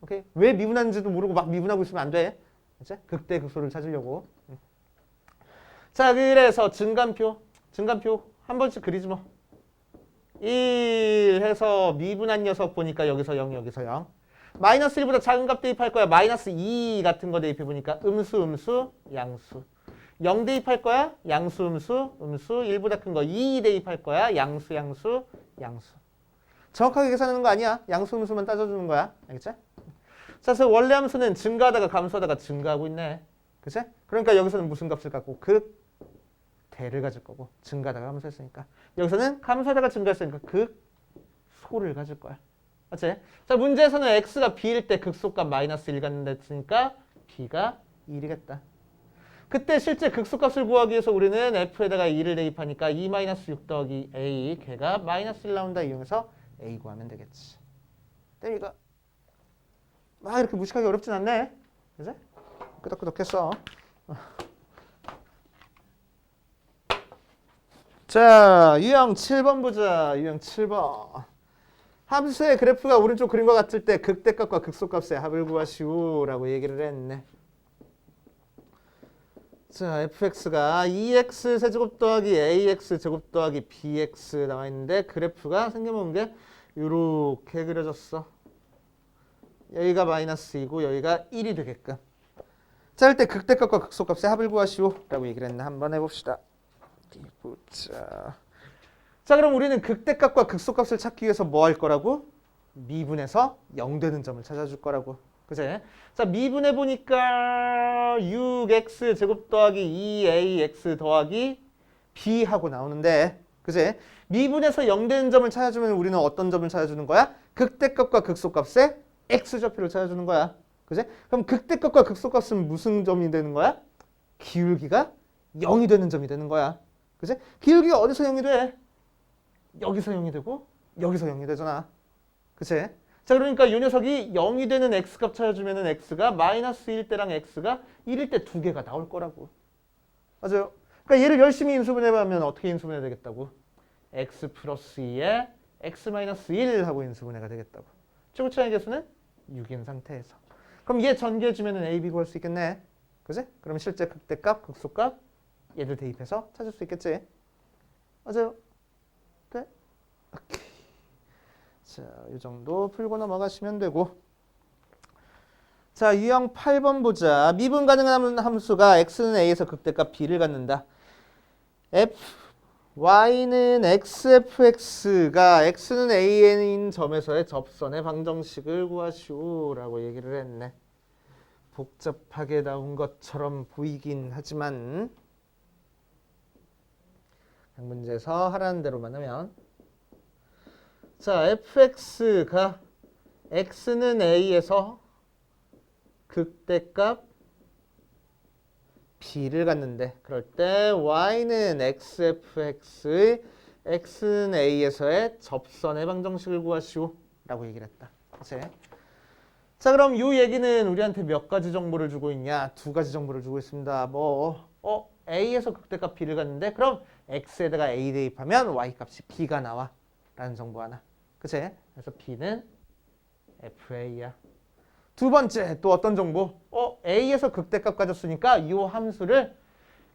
오케이? 왜 미분하는지도 모르고 막 미분하고 있으면 안 돼. 알겠지? 극대 극소를 찾으려고. 자, 그래서 증간표 한 번씩 그리지 뭐. 1 해서 미분한 녀석 보니까 여기서 0, 여기서 0. 마이너스 1보다 작은 값 대입할 거야. 마이너스 2 같은 거 대입해 보니까 음수, 양수. 0 대입할 거야. 양수, 음수. 1보다 큰 거 2 대입할 거야. 양수. 정확하게 계산하는 거 아니야. 양수, 음수만 따져주는 거야. 알겠지? 자, 그래서 원래 함수는 증가하다가 감소하다가 증가하고 있네. 그치? 그러니까 여기서는 무슨 값을 갖고? 극대를 가질 거고. 증가하다가 감소했으니까. 여기서는 감소하다가 증가했으니까 극소를 가질 거야. 맞지? 자, 문제에서는 x가 b일 때 극소값 마이너스 1 갖는다 했으니까 b가 1이겠다. 그때 실제 극소값을 구하기 위해서 우리는 f에다가 2를 대입하니까 2-6 더하기 a 걔가 마이너스 1 나온다 이용해서 a 구하면 되겠지. 때리가 막 이렇게 무식하게 어렵진 않네. 그지? 끄덕끄덕했어. 자, 유형 7번 보자. 유형 7번. 함수의 그래프가 오른쪽 그림과 같을 때 극대값과 극소값의 합을 구하시오 라고 얘기를 했네. 자, fx가 2x 세제곱 더하기 ax 제곱 더하기 bx 나와 있는데 그래프가 생겨본 게 이렇게 그려졌어. 여기가 마이너스 2고 여기가 1이 되게끔. 자, 할 때 극대값과 극소값의 합을 구하시오 라고 얘기를 했네. 한번 해봅시다. 보자. 자, 그럼 우리는 극대값과 극소값을 찾기 위해서 뭐 할 거라고? 미분해서 0 되는 점을 찾아줄 거라고. 그치? 자, 미분해 보니까 6x 제곱 더하기 2ax 더하기 b 하고 나오는데, 그치? 미분해서 0 되는 점을 찾아주면 우리는 어떤 점을 찾아주는 거야? 극대값과 극소값의 x좌표를 찾아주는 거야. 그치? 그럼 극대값과 극소값은 무슨 점이 되는 거야? 기울기가 0이 되는 점이 되는 거야. 그치? 기울기가 어디서 0이 돼? 여기서 0이 되고 여기서 0이 되잖아. 그치? 자, 그러니까 이 녀석이 0이 되는 x값 찾아주면은 x가 마이너스 1 때랑 x가 1일 때 두 개가 나올 거라고. 맞아요? 그러니까 얘를 열심히 인수분해하면 어떻게 인수분해 되겠다고? x 플러스 2에 x 마이너스 1 하고 인수분해가 되겠다고. 최고차의 개수는 6인 상태에서. 그럼 얘 전개해주면은 a, b 구할 수 있겠네. 그치? 그럼 실제 극대값, 극소값 얘들 대입해서 찾을 수 있겠지. 맞아요? 네? 오케이. 자, 이 정도 풀고 넘어가시면 되고. 자, 유형 8번 보자. 미분 가능한 함수가 x는 a에서 극대값 b를 갖는다. y는 xfx가 x는 a인 점에서의 접선의 방정식을 구하시오 라고 얘기를 했네. 복잡하게 나온 것처럼 보이긴 하지만 문제에서 하라는 대로만 하면, 자, fx가 x는 a에서 극대값 b를 갖는데 그럴 때 y는 xfx의 x는 a에서의 접선의 방정식을 구하시오 라고 얘기를 했다. 그치? 자, 그럼 이 얘기는 우리한테 몇 가지 정보를 주고 있냐? 두 가지 정보를 주고 있습니다. a에서 극대값 b를 갖는데 그럼 x에다가 a 대입하면 y 값이 b가 나와 라는 정보 하나. 그치? 그래서 b는 fa야. 두 번째 또 어떤 정보? a에서 극대값 가졌으니까 이 함수를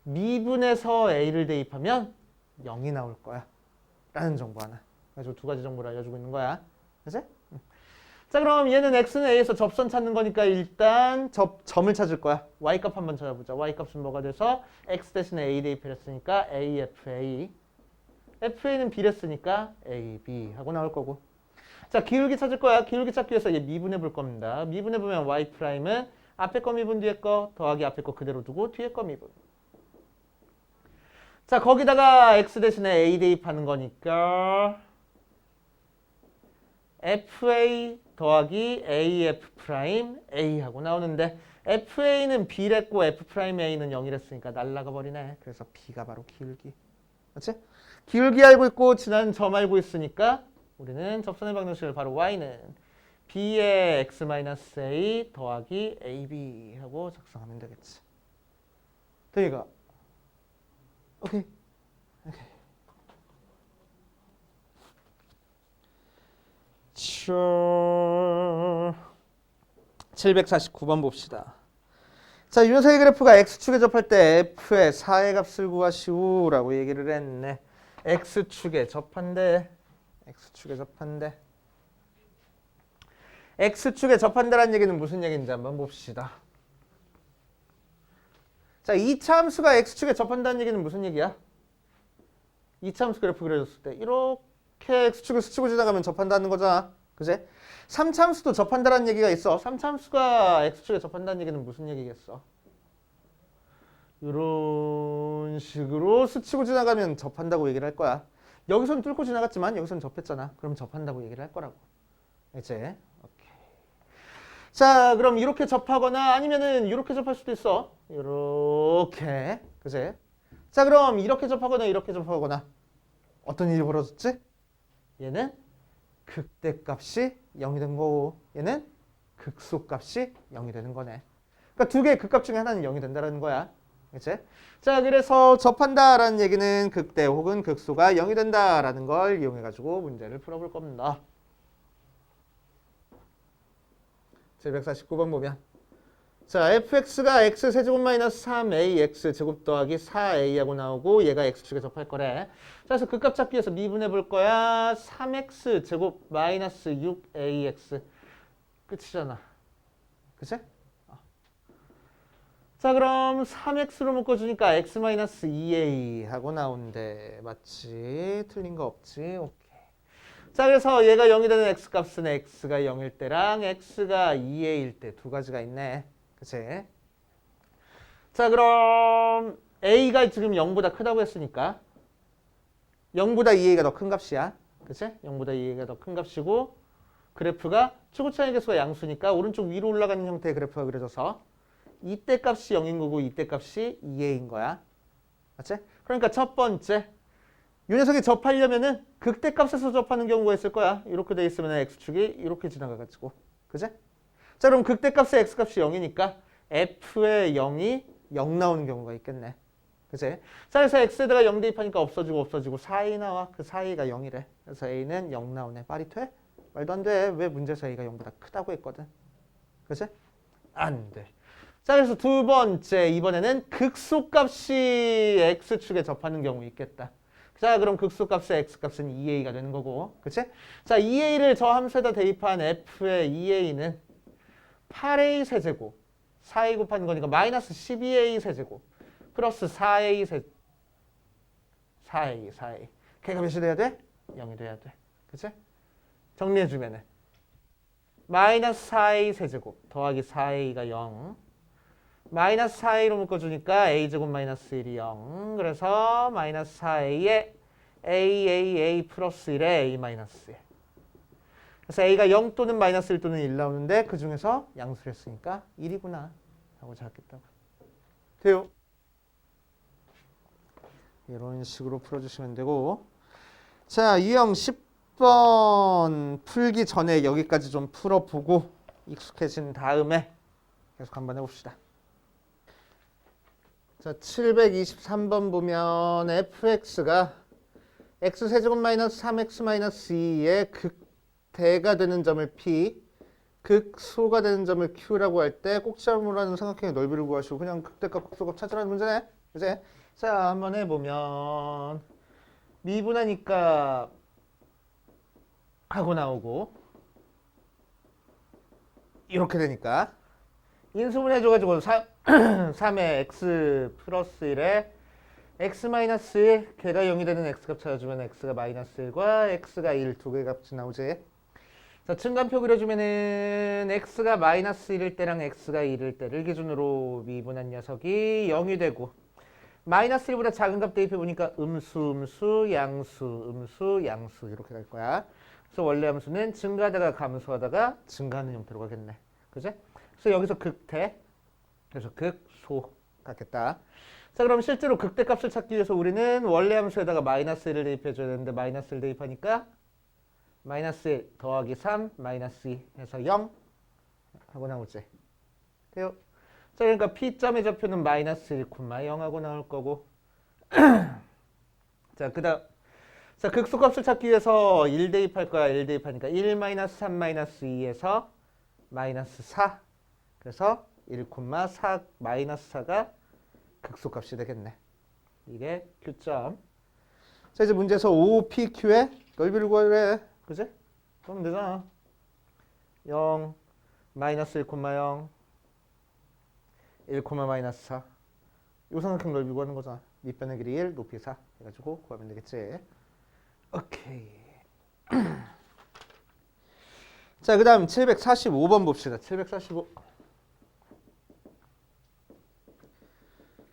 미분해서 a를 대입하면 0이 나올 거야 라는 정보 하나. 그래서 두 가지 정보를 알려주고 있는 거야. 그치? 자, 그럼 얘는 x는 a에서 접선 찾는 거니까 일단 점을 찾을 거야. y값 한번 찾아보자. y값은 뭐가 돼서 x 대신에 a 대입했으니까 a, f, a. fa는 b랬으니까 a, b 하고 나올 거고. 자, 기울기 찾을 거야. 기울기 찾기 위해서 얘 미분해 볼 겁니다. 미분해 보면 y''은 앞에 거 미분 뒤에 거 더하기 앞에 거 그대로 두고 뒤에 거 미분. 자, 거기다가 x 대신에 a 대입하는 거니까 fa 더하기 af' a 하고 나오는데 fa는 b랬고 f'a는 0이랬으니까 날라가 버리네. 그래서 b가 바로 기울기. 그렇지? 기울기 알고 있고 지난 점 알고 있으니까 우리는 접선의 방정식을 바로 y는 b의 x-a 더하기 ab 하고 작성하면 되겠지. 되니까 오케이. 749번 봅시다. 자, 이 녀석의 그래프가 x축에 접할 때 f의 4의 값을 구하시오라고 얘기를 했네. x축에 접한대. x축에 접한대. x축에 접한다라는 얘기는 무슨 얘기인지 한번 봅시다. 자, 2차 함수가 x축에 접한다는 얘기는 무슨 얘기야? 2차 함수 그래프 그려줬을 때 이렇게 x축을 스치고 지나가면 접한다는 거잖아. 그지? 3차 함수도 접한다라는 얘기가 있어. 3차 함수가 x축에 접한다는 얘기는 무슨 얘기겠어? 이런 식으로 스치고 지나가면 접한다고 얘기를 할 거야. 여기선 뚫고 지나갔지만 여기선 접했잖아. 그럼 접한다고 얘기를 할 거라고. 이제 오케이. 자, 그럼 이렇게 접하거나 아니면은 이렇게 접할 수도 있어. 이렇게. 그지? 자, 그럼 이렇게 접하거나 이렇게 접하거나 어떤 일이 벌어졌지? 얘는 극대값이 0이 된 거고 얘는 극소값이 0이 되는 거네. 그러니까 두 개의 극값 중에 하나는 0이 된다는 거야. 그치? 자, 그래서 접한다라는 얘기는 극대 혹은 극소가 0이 된다라는 걸 이용해가지고 문제를 풀어볼 겁니다. 749번 보면 자, fx가 x세제곱 마이너스 3ax 제곱 더하기 4a하고 나오고 얘가 x축에 접할 거래. 자, 그래서 극값 찾기 위해서 미분해 볼 거야. 3x 제곱 마이너스 6ax 끝이잖아. 그치? 자, 그럼 3x로 묶어주니까 x 마이너스 2a 하고 나온대. 맞지? 틀린 거 없지? 오케이. 자, 그래서 얘가 0이 되는 x값은 x가 0일 때랑 x가 2a일 때 두 가지가 있네. 그치? 자, 그럼 a가 지금 0보다 크다고 했으니까 0보다 2a가 더 큰 값이야. 그치? 0보다 2a가 더 큰 값이고 그래프가 최고차의 개수가 양수니까 오른쪽 위로 올라가는 형태의 그래프가 그려져서 이때 값이 0인 거고 이때 값이 2a인 거야. 맞지? 그러니까 첫 번째 이 녀석이 접하려면은 극대값에서 접하는 경우가 있을 거야. 이렇게 돼 있으면 x축이 이렇게 지나가가지고. 그지? 자, 그럼 극대값의 x값이 0이니까 f의 0이 0 나오는 경우가 있겠네. 그치? 자, 그래서 x에다가 0 대입하니까 없어지고 4a 나와. 그 4a가 0이래. 그래서 a는 0 나오네. 말이 돼? 말도 안 돼. 왜 문제에서 a가 0보다 크다고 했거든. 그치? 안 돼. 자, 그래서 두 번째, 이번에는 극소값이 x축에 접하는 경우 있겠다. 자, 그럼 극소값의 x값은 2a가 되는 거고. 그치? 자, 2a를 저 함수에다 대입한 f의 2a는 8a 세제곱 4a 곱하는 거니까 마이너스 12a 세제곱 플러스 4a 4a 걔가 몇이 돼야 돼? 0이 돼야 돼. 그치? 정리해주면은 마이너스 4a 세제곱 더하기 4a가 0 마이너스 4a로 묶어주니까 a제곱 마이너스 1이 0 그래서 마이너스 4a에 a 플러스 1에 a 마이너스 1 그래서 a가 0 또는 마이너스 1 또는 1 나오는데 그 중에서 양수를 했으니까 1이구나 하고 잡겠다고. 돼요? 이런 식으로 풀어주시면 되고 자, 유형 10번 풀기 전에 여기까지 좀 풀어보고 익숙해진 다음에 계속 한번 해봅시다. 자, 723번 보면 fx가 x세제곱 마이너스 3x 마이너스 2의 극대가 되는 점을 p, 극소가 되는 점을 q라고 할 때 꼭지점으로 삼각형의 넓이를 구하시고 그냥 극대값, 극소값 찾으라는 문제네. 그치? 자, 한번 해보면 미분하니까 하고 나오고 이렇게 되니까 인수분 해줘가지고 3의 x 플러스 1에 x 마이너스 1 걔가 0이 되는 x값 찾아주면 x가 마이너스 1과 x가 1 두 개의 값이 나오지. 자, 증간표 그려주면은 x가 마이너스 1일 때랑 x가 1일 때를 기준으로 미분한 녀석이 0이 되고 마이너스 1보다 작은 값 대입해 보니까 음수, 양수 이렇게 갈 거야. 그래서 원래 함수는 증가하다가 감소하다가 증가하는 형태로 가겠네. 그지? 그래서 여기서 극대, 그래서 극소 같겠다. 자, 그럼 실제로 극대 값을 찾기 위해서 우리는 원래 함수에다가 마이너스 1을 대입해 줘야 되는데 마이너스 1 대입하니까 마이너스 1 더하기 3 마이너스 2 해서 0 하고 나오지. 돼요? 자, 그러니까 P점의 좌표는 마이너스 1, 0 하고 나올 거고. 자, 그 다음. 자, 극소값을 찾기 위해서 1 대입할 거야. 1 대입하니까 1 마이너스 3 마이너스 2에서 마이너스 4. 그래서 1, 4 마이너스 4가 극소값이 되겠네. 이게 Q점. 자, 이제 문제에서 OPQ의 넓이를 구하래. 그지? 그러면 되잖아. 0, 마이너스 1, 0, 1, 마이너스 4. 요 삼각형 넓이 구하는 거잖아. 밑변의 길이 1, 높이 4 해가지고 구하면 되겠지. 오케이. 자, 그 다음 745번 봅시다. 745.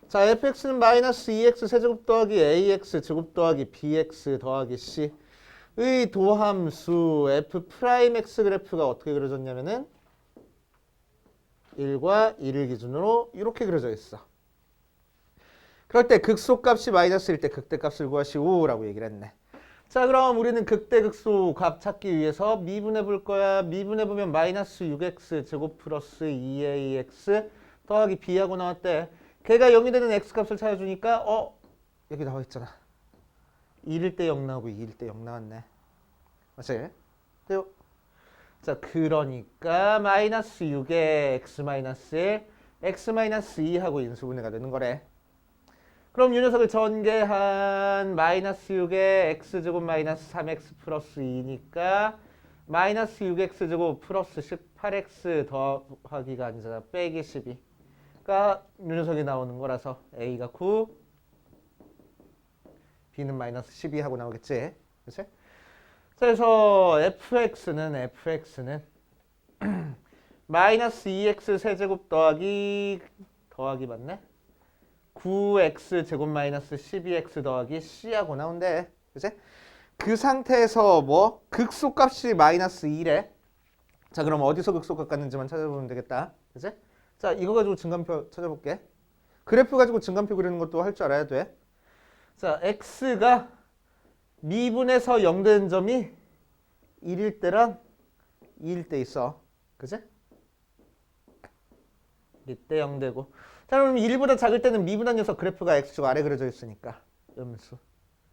자, fx는 마이너스 2x 세제곱 더하기 ax 제곱 더하기 bx 더하기 c의 도함수 f 프라임 x 그래프가 어떻게 그려졌냐면은 1과 2를 기준으로 이렇게 그려져 있어. 그럴 때 극소값이 마이너스일 때 극대값을 구하시오라고 얘기를 했네. 자, 그럼 우리는 극대 극소 값 찾기 위해서 미분해 볼 거야. 미분해 보면 마이너스 6x 제곱 플러스 2ax 더하기 b하고 나왔대. 걔가 0이 되는 x값을 찾아주니까 여기 나와 있잖아. 1일 때 0 나오고 2일 때 0 나왔네. 맞지? 돼요? 자, 그러니까 마이너스 6에 x 마이너스 1, x 마이너스 2하고 인수분해가 되는 거래. 그럼 이 녀석을 전개한 마이너스 6에 x제곱 마이너스 3x 플러스 2니까 마이너스 6x제곱 플러스 18x 더하기가 아니잖아. 빼기 12가 이 녀석이 나오는 거라서 a가 9, b는 마이너스 12 하고 나오겠지. 그치? 그래서 fx는 마이너스 2x 세제곱 더하기 맞네? 9x 제곱 마이너스 12x 더하기 c하고 나온대. 그치? 그 상태에서 뭐 극소값이 마이너스 2래. 자, 그럼 어디서 극소값 같는지만 찾아보면 되겠다. 그치? 자, 이거 가지고 증간표 찾아볼게. 그래프 가지고 증간표 그리는 것도 할 줄 알아야 돼. 자, x가 미분에서 0 되는 점이 1일 때랑 2일 때 있어. 그치? 이때 0 되고. 자, 그럼 1보다 작을 때는 미분한 녀석 그래프가 x축 아래 그려져 있으니까 음수.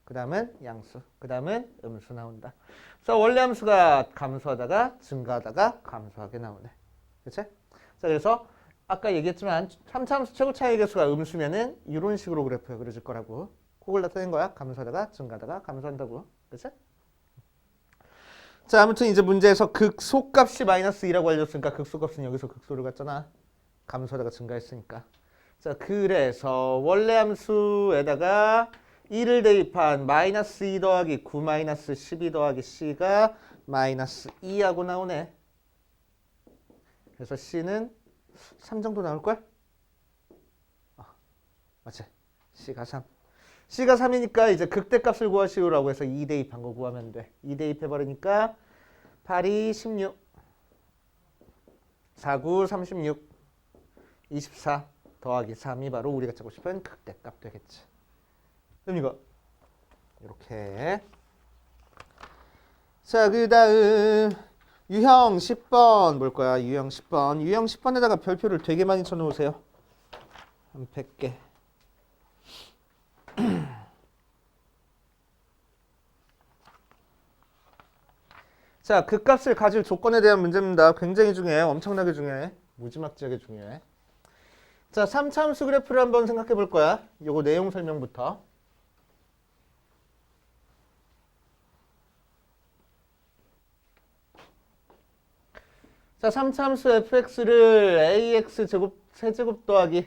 그 다음은 양수. 그 다음은 음수 나온다. 그래서 원래 함수가 감소하다가 증가하다가 감소하게 나오네. 그치? 자, 그래서 아까 얘기했지만 3차 함수 최고 차이 계수가 음수면은 이런 식으로 그래프가 그려질 거라고. 그걸 나타낸 거야. 감소하다가 증가하다가 감소한다고. 그치? 자, 아무튼 이제 문제에서 극소값이 마이너스 2라고 알려줬으니까 극소값은 여기서 극소를 갖잖아. 감소하다가 증가했으니까. 자, 그래서 원래 함수에다가 2를 대입한 마이너스 2 더하기 9 마이너스 12 더하기 c가 마이너스 2하고 나오네. 그래서 c는 3 정도 나올걸? 맞지? c가 3. c가 3이니까 이제 극대값을 구하시오라고 해서 2 대입한 거 구하면 돼. 2 대입해버리니까 8이 16, 4, 9, 36, 24 더하기 3이 바로 우리가 찾고 싶은 극대값 되겠지. 그럼 이거 이렇게. 자, 그 다음 유형 10번 볼 거야. 유형 10번. 유형 10번에다가 별표를 되게 많이 쳐놓으세요. 한 100개. 자, 극값을 가질 조건에 대한 문제입니다. 굉장히 중요해. 엄청나게 중요해. 무지막지하게 중요해. 자, 3차 함수 그래프를 한번 생각해 볼 거야. 요거 내용 설명부터. 자, 자, 3차 함수 fx를 ax 제곱 세제곱 더하기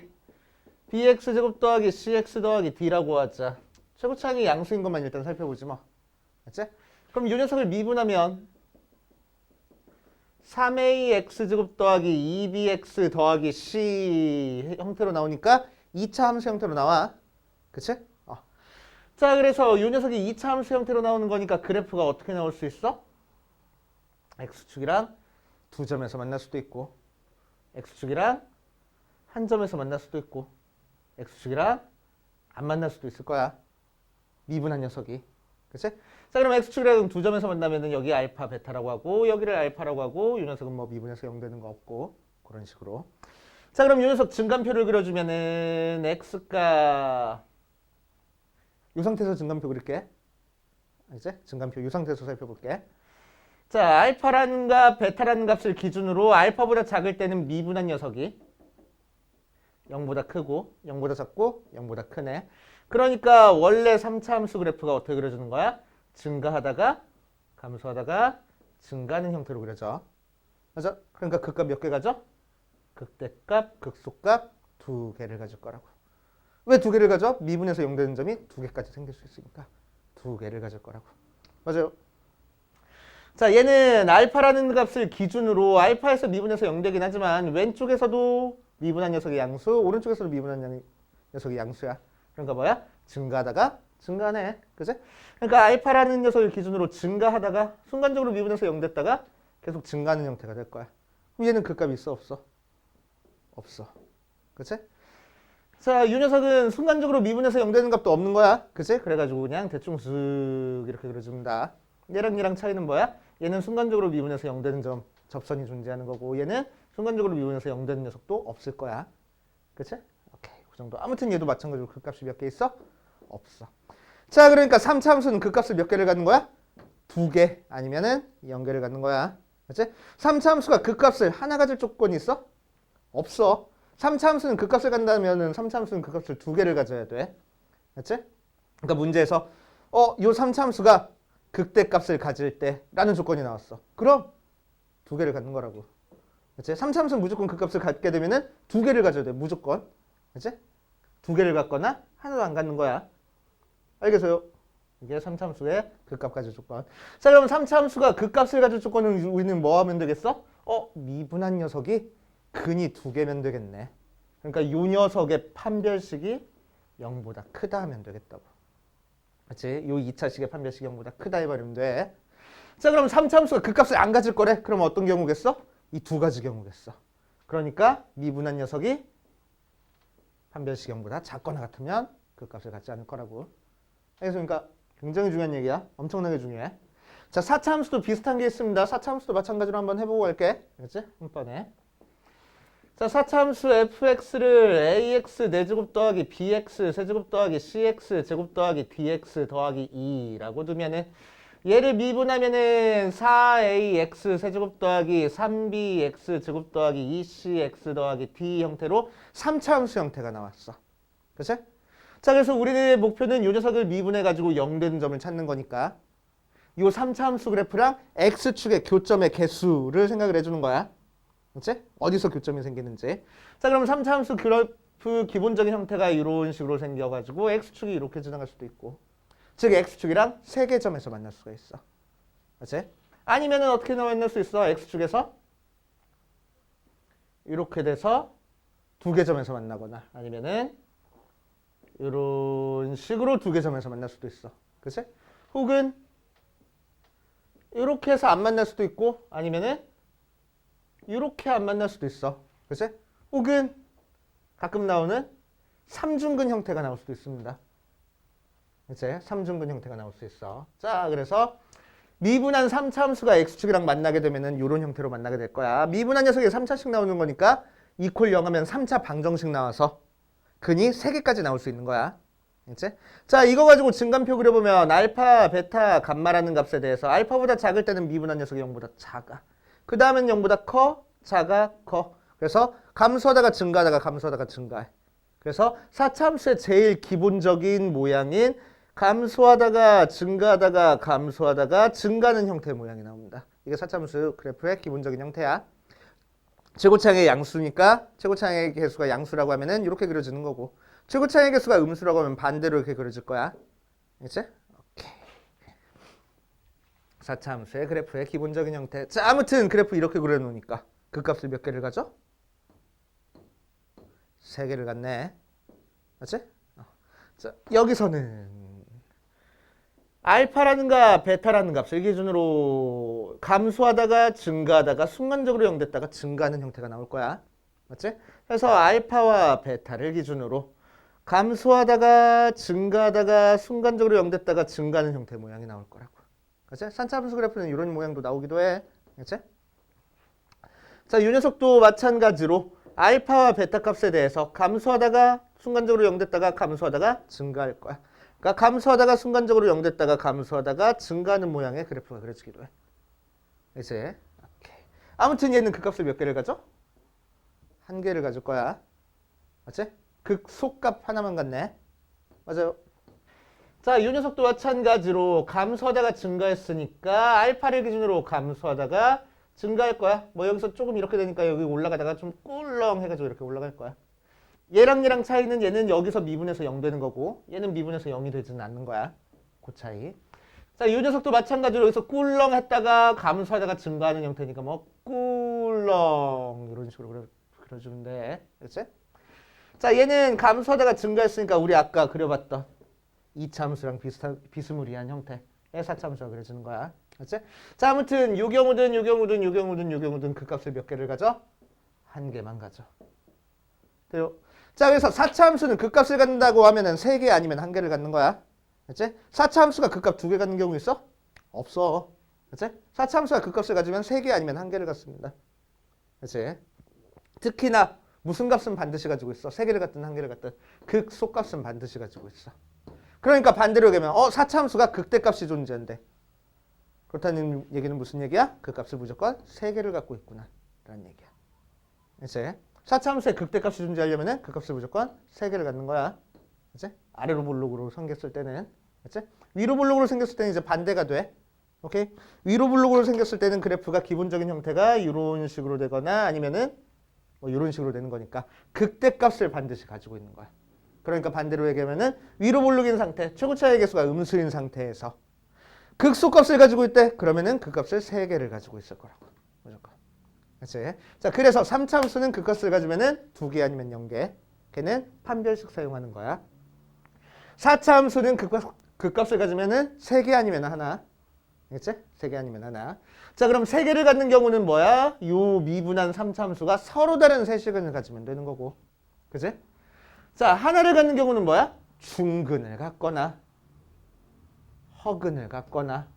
bx 제곱 더하기 cx 더하기 d라고 하자. 최고차항이 양수인 것만 일단 살펴보지 뭐. 맞지? 그럼 이 녀석을 미분하면 3ax 제곱 더하기 2bx 더하기 c 형태로 나오니까 2차 함수 형태로 나와. 그치? 자, 그래서 이 녀석이 2차 함수 형태로 나오는 거니까 그래프가 어떻게 나올 수 있어? x축이랑 두 점에서 만날 수도 있고, x축이랑 한 점에서 만날 수도 있고, x축이랑 안 만날 수도 있을 거야. 미분한 녀석이. 그치? 자, 그럼 x축이랑 두 점에서 만나면은 여기 알파, 베타라고 하고, 여기를 알파라고 하고, 이 녀석은 뭐 미분해서 0 되는 거 없고, 그런 식으로. 자, 그럼 이 녀석 증간표를 그려주면은 x가 이 상태에서 증간표 그릴게. 이제 증간표 이 상태에서 살펴볼게. 자, 알파라는 값, 베타라는 값을 기준으로 알파보다 작을 때는 미분한 녀석이 0보다 크고 0보다 작고 0보다 크네. 그러니까 원래 3차 함수 그래프가 어떻게 그려주는 거야? 증가하다가 감소하다가 증가하는 형태로 그려져. 맞아? 그러니까 극값 몇 개 가져? 극대값, 극소값 두 개를 가질 거라고. 왜 두 개를 가져? 미분에서 0 되는 점이 두 개까지 생길 수 있으니까 두 개를 가질 거라고. 맞아요. 자, 얘는 알파라는 값을 기준으로 알파에서 미분해서 0 되긴 하지만 왼쪽에서도 미분한 녀석이 양수, 오른쪽에서도 미분한 녀석이 양수야. 그러니까 뭐야? 증가하다가 증가하네. 그치? 그러니까 알파라는 녀석을 기준으로 증가하다가 순간적으로 미분해서 0 됐다가 계속 증가하는 형태가 될 거야. 그럼 얘는 그 값이 있어? 없어? 없어. 그치? 자, 이 녀석은 순간적으로 미분해서 0 되는 값도 없는 거야. 그치? 그래가지고 그냥 대충 슥 이렇게 그려줍니다. 얘랑 얘랑 차이는 뭐야? 얘는 순간적으로 미분해서 0 되는 점, 접선이 존재하는 거고 얘는 순간적으로 미분해서 0 되는 녀석도 없을 거야. 그치? 오케이. 그 정도. 아무튼 얘도 마찬가지로 그 값이 몇 개 있어? 없어. 자, 그러니까 3차 함수는 그 값을 몇 개를 갖는 거야? 두 개 아니면은 0개를 갖는 거야. 그치? 3차 함수가 그 값을 하나 가질 조건이 있어? 없어. 3차 함수는 그 값을 간다면은 3차 함수는 그 값을 두 개를 가져야 돼. 그치? 그러니까 문제에서 요 3차 함수가 극대값을 가질 때 라는 조건이 나왔어. 그럼 두 개를 갖는 거라고. 그치? 3차 함수는 무조건 그 값을 갖게 되면은 두 개를 가져야 돼. 무조건. 그치? 두 개를 갖거나 하나도 안 갖는 거야. 알겠어요? 이게 3차 함수의 극값 가질 조건. 자, 그럼 3차 함수가 극값을 가질 조건은 우리는 뭐 하면 되겠어? 미분한 녀석이 근이 두 개면 되겠네. 그러니까 이 녀석의 판별식이 0보다 크다 하면 되겠다고. 그치? 요 2차식의 판별식이 0보다 크다 해버리면 돼. 자, 그럼 3차 함수가 극값을 안 가질 거래? 그럼 어떤 경우겠어? 이 두 가지 경우겠어. 그러니까 미분한 녀석이 판별식 0보다 작거나 같으면 극값을 갖지 않을 거라고. 그러니까 굉장히 중요한 얘기야. 엄청나게 중요해. 자, 4차 함수도 비슷한 게 있습니다. 4차 함수도 마찬가지로 한번 해보고 갈게. 그렇지? 한 번에. 자, 4차 함수 fx를 ax 4제곱 더하기 bx 세제곱 더하기 cx 제곱 더하기 dx 더하기 2라고 두면은 얘를 미분하면은 4ax 세제곱 더하기 3bx 제곱 더하기 2cx 더하기 d 형태로 3차 함수 형태가 나왔어. 그치? 자, 그래서 우리의 목표는 이 녀석을 미분해가지고 0 되는 점을 찾는 거니까 이 3차 함수 그래프랑 x축의 교점의 개수를 생각을 해주는 거야. 그치? 어디서 교점이 생기는지. 자, 그럼 3차 함수 그래프 기본적인 형태가 이런 식으로 생겨가지고 x축이 이렇게 지나갈 수도 있고, 즉 x축이랑 세 개 점에서 만날 수가 있어. 그치? 아니면은 어떻게 만날 수 있어? x축에서 이렇게 돼서 두 개 점에서 만나거나 아니면은 이런 식으로 두 개 점에서 만날 수도 있어. 그치? 혹은 이렇게 해서 안 만날 수도 있고 아니면은 이렇게 안 만날 수도 있어. 그치? 혹은 가끔 나오는 삼중근 형태가 나올 수도 있습니다. 그치? 삼중근 형태가 나올 수 있어. 자, 그래서 미분한 3차 함수가 x축이랑 만나게 되면은 이런 형태로 만나게 될 거야. 미분한 녀석이 3차씩 나오는 거니까 이퀄 0 하면 3차 방정식 나와서 근이 3개까지 나올 수 있는 거야. 그치? 자, 이거 가지고 증간표 그려보면 알파, 베타, 감마라는 값에 대해서 알파보다 작을 때는 미분한 녀석이 0보다 작아. 그 다음엔 0보다 커, 작아, 커. 그래서 감소하다가 증가하다가 감소하다가 증가해. 그래서 4차 함수의 제일 기본적인 모양인 감소하다가 증가하다가 감소하다가 증가하는 형태의 모양이 나옵니다. 이게 4차 함수 그래프의 기본적인 형태야. 최고차항의 양수니까 최고차항의 개수가 양수라고 하면은 이렇게 그려지는 거고 최고차항의 개수가 음수라고 하면 반대로 이렇게 그려질 거야. 알겠지? 오케이. 4차 함수의 그래프의 기본적인 형태. 자, 아무튼 그래프 이렇게 그려놓으니까 극값을 몇 개를 가져? 3개를 갖네. 맞지? 자, 여기서는 알파라는가 베타라는 값을 기준으로 감소하다가 증가하다가 순간적으로 0 됐다가 증가하는 형태가 나올 거야. 맞지? 그래서 알파와 베타를 기준으로 감소하다가 증가하다가 순간적으로 0 됐다가 증가하는 형태의 모양이 나올 거라고. 그치? 3차 함수 그래프는 이런 모양도 나오기도 해. 그치? 자, 이 녀석도 마찬가지로 알파와 베타 값에 대해서 감소하다가 순간적으로 0 됐다가 감소하다가 증가할 거야. 그러니까 감소하다가 순간적으로 0 됐다가 감소하다가 증가하는 모양의 그래프가 그려지기도 해. 이제 오케이. 아무튼 얘는 그 값을 몇 개를 가져? 1개를 가질 거야. 맞지? 극소값 하나만 갖네. 맞아요. 자, 이 녀석도 마찬가지로 감소하다가 증가했으니까 알파를 기준으로 감소하다가 증가할 거야. 뭐 여기서 조금 이렇게 되니까 여기 올라가다가 좀 꿀렁 해가지고 이렇게 올라갈 거야. 얘랑 차이는 얘는 여기서 미분해서 0 되는 거고 얘는 미분해서 0이 되지는 않는 거야. 그 차이. 자, 이 녀석도 마찬가지로 여기서 꿀렁 했다가 감소하다가 증가하는 형태니까 뭐 꿀렁 이런 식으로 그려주면 돼. 그렇지? 자, 얘는 감소하다가 증가했으니까 우리 아까 그려봤던 2차 함수랑 비스무리한 형태의 4차 함수가 그려지는 거야. 그렇지? 자, 아무튼 요 경우든 그 값을 몇 개를 가져? 1개만 가져. 돼요? 자, 그래서 4차 함수는 그 값을 갖는다고 하면은 3개 아니면 1개를 갖는 거야. 그렇지? 4차 함수가 그 값 2개 갖는 경우 있어? 없어. 그렇지? 4차 함수가 그 값을 가지면 3개 아니면 1개를 갖습니다. 그렇지? 특히나 무슨 값은 반드시 가지고 있어? 3개를 갖든 1개를 갖든 극소값은 반드시 가지고 있어. 그러니까 반대로 얘기하면 4차 함수가 극대값이 존재한대. 그렇다는 얘기는 무슨 얘기야? 그 값을 무조건 3개를 갖고 있구나 라는 얘기야. 이제 4차 함수의 극대값이 존재하려면 그 값을 무조건 3개를 갖는 거야. 이제 아래로 볼록으로 생겼을 때는, 이제 위로 볼록으로 생겼을 때는 이제 반대가 돼. 오케이? 위로 볼록으로 생겼을 때는 그래프가 기본적인 형태가 이런 식으로 되거나 아니면은 뭐 이런 식으로 되는 거니까 극대값을 반드시 가지고 있는 거야. 그러니까 반대로 얘기하면은 위로 볼록인 상태, 최고차의 개수가 음수인 상태에서 극소값을 가지고 있대. 그러면은 그 값을 3개를 가지고 있을 거라고. 무조건. 그렇지? 자, 그래서 3차 함수는 그 값을 가지면은 2개 아니면 0개. 걔는 판별식 사용하는 거야. 4차 함수는 그 값을 가지면은 3개 아니면 하나. 알겠지? 3개 아니면 하나. 자, 그럼 3개를 갖는 경우는 뭐야? 요 미분한 3차 함수가 서로 다른 세시근을 가지면 되는 거고. 그치? 자, 하나를 갖는 경우는 뭐야? 중근을 갖거나 허근을 갖거나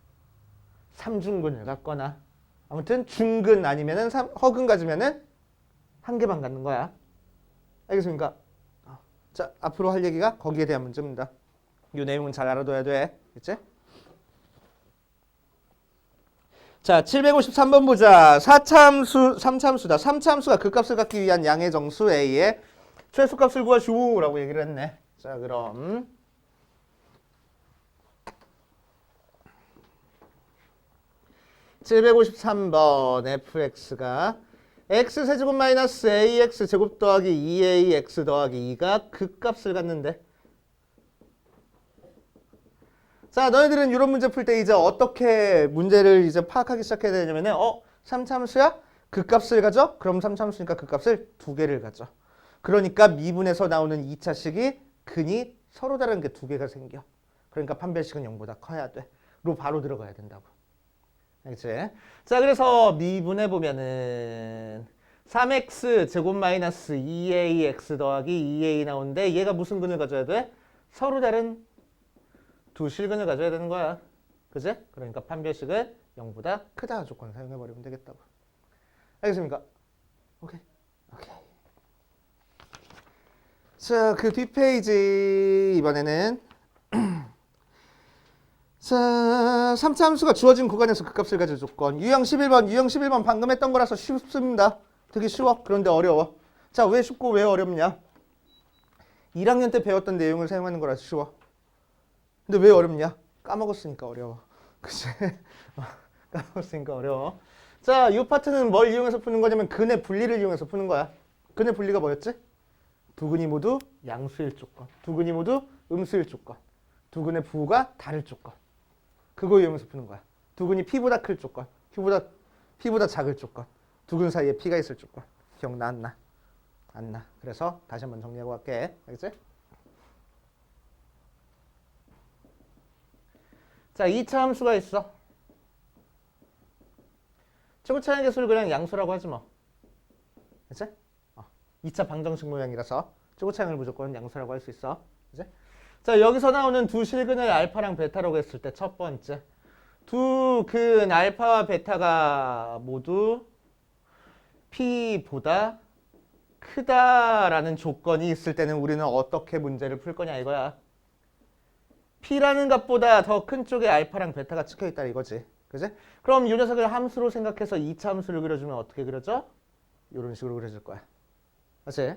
삼중근을 갖거나 아무튼 중근 아니면은 허근 가지면은 1개만 갖는 거야. 알겠습니까? 자, 앞으로 할 얘기가 거기에 대한 문제입니다. 이 내용은 잘 알아둬야 돼. 그치? 자, 753번 보자. 4차 함수, 3차 함수다. 3차 함수가 그 값을 갖기 위한 양의 정수 A의 최소값을 구하시오 라고 얘기를 했네. 자, 그럼 753번 fx가 x세제곱 마이너스 ax제곱 더하기 2ax 더하기 2가 그 값을 갖는데, 자, 너희들은 이런 문제 풀 때 이제 어떻게 문제를 이제 파악하기 시작해야 되냐면은 3차 함수야? 그 값을 가져? 그럼 3차 함수니까 그 값을 2개를 가져. 그러니까 미분에서 나오는 2차식이 근이 서로 다른 게 2개가 생겨. 그러니까 판별식은 0보다 커야 돼. 로 바로 들어가야 된다고. 알겠지? 자, 그래서 미분해 보면은 3x 제곱 마이너스 2ax 더하기 2a 나오는데 얘가 무슨 근을 가져야 돼? 서로 다른 두 실근을 가져야 되는 거야. 그지? 그러니까 판별식을 0보다 크다 조건 사용해버리면 되겠다고. 알겠습니까? 오케이. 자, 그 뒷페이지 이번에는 자, 3차 함수가 주어진 구간에서 그 값을 가질 조건. 유형 11번 방금 했던 거라서 쉽습니다. 되게 쉬워. 그런데 어려워. 자, 왜 쉽고 왜 어렵냐? 1학년 때 배웠던 내용을 사용하는 거라서 쉬워. 근데 왜 어렵냐? 까먹었으니까 어려워. 그치? 까먹었으니까 어려워. 자, 이 파트는 뭘 이용해서 푸는 거냐면 근의 분리를 이용해서 푸는 거야. 근의 분리가 뭐였지? 두 근이 모두 양수일 조건, 두 근이 모두 음수일 조건, 두 근의 부호가 다를 조건. 그거 이용해서 푸는 거야. 두 근이 P보다 클 조건, P보다 작을 조건, 두 근 사이에 P가 있을 조건. 기억나 안 나? 안 나. 그래서 다시 한번 정리하고 갈게. 알겠지? 자, 2차 함수가 있어. 최고차항 계수를 그냥 양수라고 하지 뭐. 그치? 2차 방정식 모양이라서 최고차항을 무조건 양수라고 할 수 있어. 그치? 자, 여기서 나오는 두 실근을 알파랑 베타라고 했을 때 첫 번째. 두 근 알파와 베타가 모두 P보다 크다라는 조건이 있을 때는 우리는 어떻게 문제를 풀 거냐 이거야. P라는 값보다 더 큰 쪽에 알파랑 베타가 찍혀 있다 이거지. 그지? 그럼 이 녀석을 함수로 생각해서 2차 함수를 그려주면 어떻게 그려져? 이런 식으로 그려줄 거야. 맞지?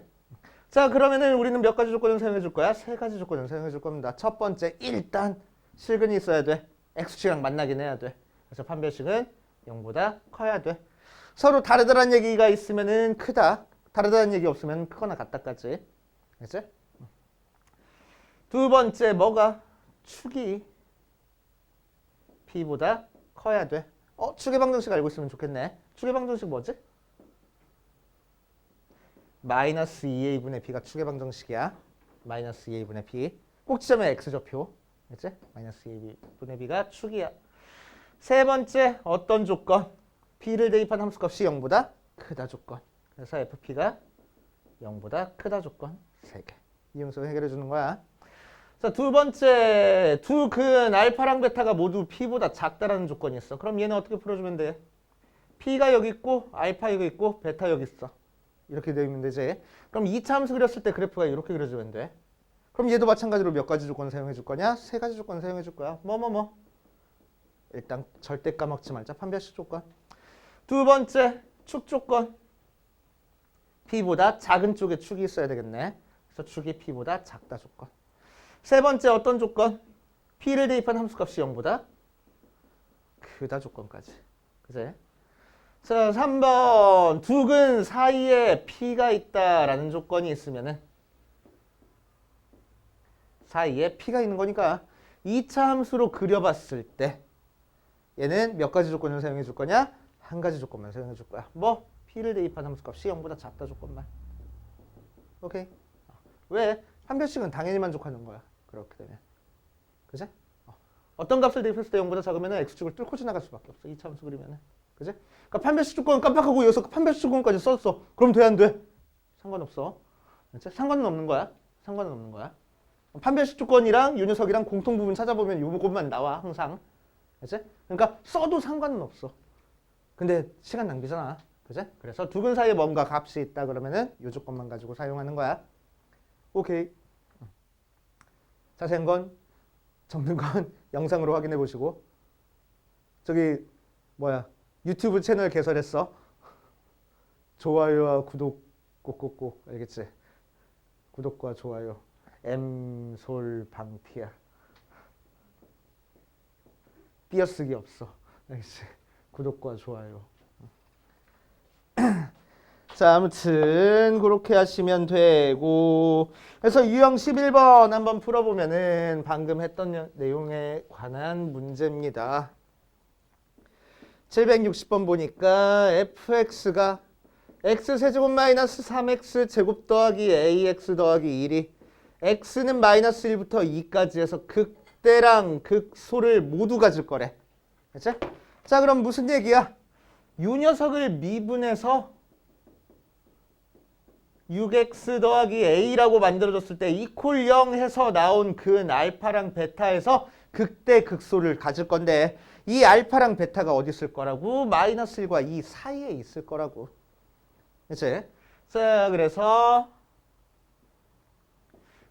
자, 그러면은 우리는 몇 가지 조건을 사용해 줄 거야? 세 가지 조건을 사용해 줄 겁니다. 첫 번째, 일단 실근이 있어야 돼. X축이랑 만나긴 해야 돼. 그래서 판별식은 0보다 커야 돼. 서로 다르다는 얘기가 있으면은 크다. 다르다는 얘기 없으면 크거나 같다까지. 알겠지? 두 번째, 뭐가? 축이 P보다 커야 돼. 축의 방정식 알고 있으면 좋겠네. 축의 방정식 뭐지? 마이너스 2a분의 b가 축의 방정식이야. 마이너스 2a분의 b. 꼭지점에 x좌표. 그치? 마이너스 2a분의 b가 축이야. 세 번째, 어떤 조건? b를 대입한 함수값이 0보다 크다 조건. 그래서 fp가 0보다 크다 조건 3개. 이용해서 해결해 주는 거야. 자, 두 번째, 두 근 알파랑 베타가 모두 P보다 작다라는 조건이 있어. 그럼 얘는 어떻게 풀어주면 돼? P가 여기 있고 알파 여기 있고 베타 여기 있어. 이렇게 되면 되지. 그럼 2차 함수 그렸을 때 그래프가 이렇게 그려주면 돼. 그럼 얘도 마찬가지로 몇 가지 조건 사용해 줄 거냐? 세 가지 조건 사용해 줄 거야. 일단 절대 까먹지 말자. 판별식 조건. 두 번째, 축 조건. P보다 작은 쪽에 축이 있어야 되겠네. 그래서 축이 P보다 작다 조건. 세 번째 어떤 조건? P를 대입한 함수값이 0보다 크다 조건까지. 그제? 자, 3번. 두 근 사이에 P가 있다라는 조건이 있으면은 사이에 P가 있는 거니까 2차 함수로 그려봤을 때 얘는 몇 가지 조건을 사용해 줄 거냐? 한 가지 조건만 사용해 줄 거야. 뭐? P를 대입한 함수값이 0보다 작다 조건만. 오케이? 왜? 판별식은 당연히 만족하는 거야. 그렇게 되면. 그지? 어떤 값을 대입했을 때 0보다 작으면 x축을 뚫고 지나갈 수밖에 없어. 2차 함수 그리면. 그지? 그러니까 판별식 조건 깜빡하고 여기서 판별식 조건까지 썼어. 그럼 돼, 안 돼? 상관없어. 그치? 상관은 없는 거야. 상관은 없는 거야. 판별식 조건이랑 요 녀석이랑 공통 부분 찾아보면 요것만 나와, 항상. 그치? 그러니까 써도 상관은 없어. 근데 시간 낭비잖아. 그지? 그래서 두 근 사이에 뭔가 값이 있다 그러면은 요 조건만 가지고 사용하는 거야. 오케이. 자세한 건 적는 건 영상으로 확인해 보시고 저기 유튜브 채널 개설했어. 좋아요와 구독 꼭꼭꼭 알겠지? 구독과 좋아요 엠솔방티야. 띄어쓰기 없어. 알겠지? 구독과 좋아요. 자, 아무튼 그렇게 하시면 되고 그래서 유형 11번 한번 풀어보면은 방금 했던 내용에 관한 문제입니다. 760번 보니까 fx가 x세제곱 마이너스 3x 제곱 더하기 ax 더하기 1이 x는 마이너스 1부터 2까지 해서 극대랑 극소를 모두 가질 거래. 그치? 자, 그럼 무슨 얘기야? 이 녀석을 미분해서 6x 더하기 a라고 만들어줬을 때 이퀄 0 해서 나온 근 알파랑 베타에서 극대 극소를 가질 건데 이 알파랑 베타가 어디 있을 거라고? 마이너스 1과 2 사이에 있을 거라고. 그치? 자, 그래서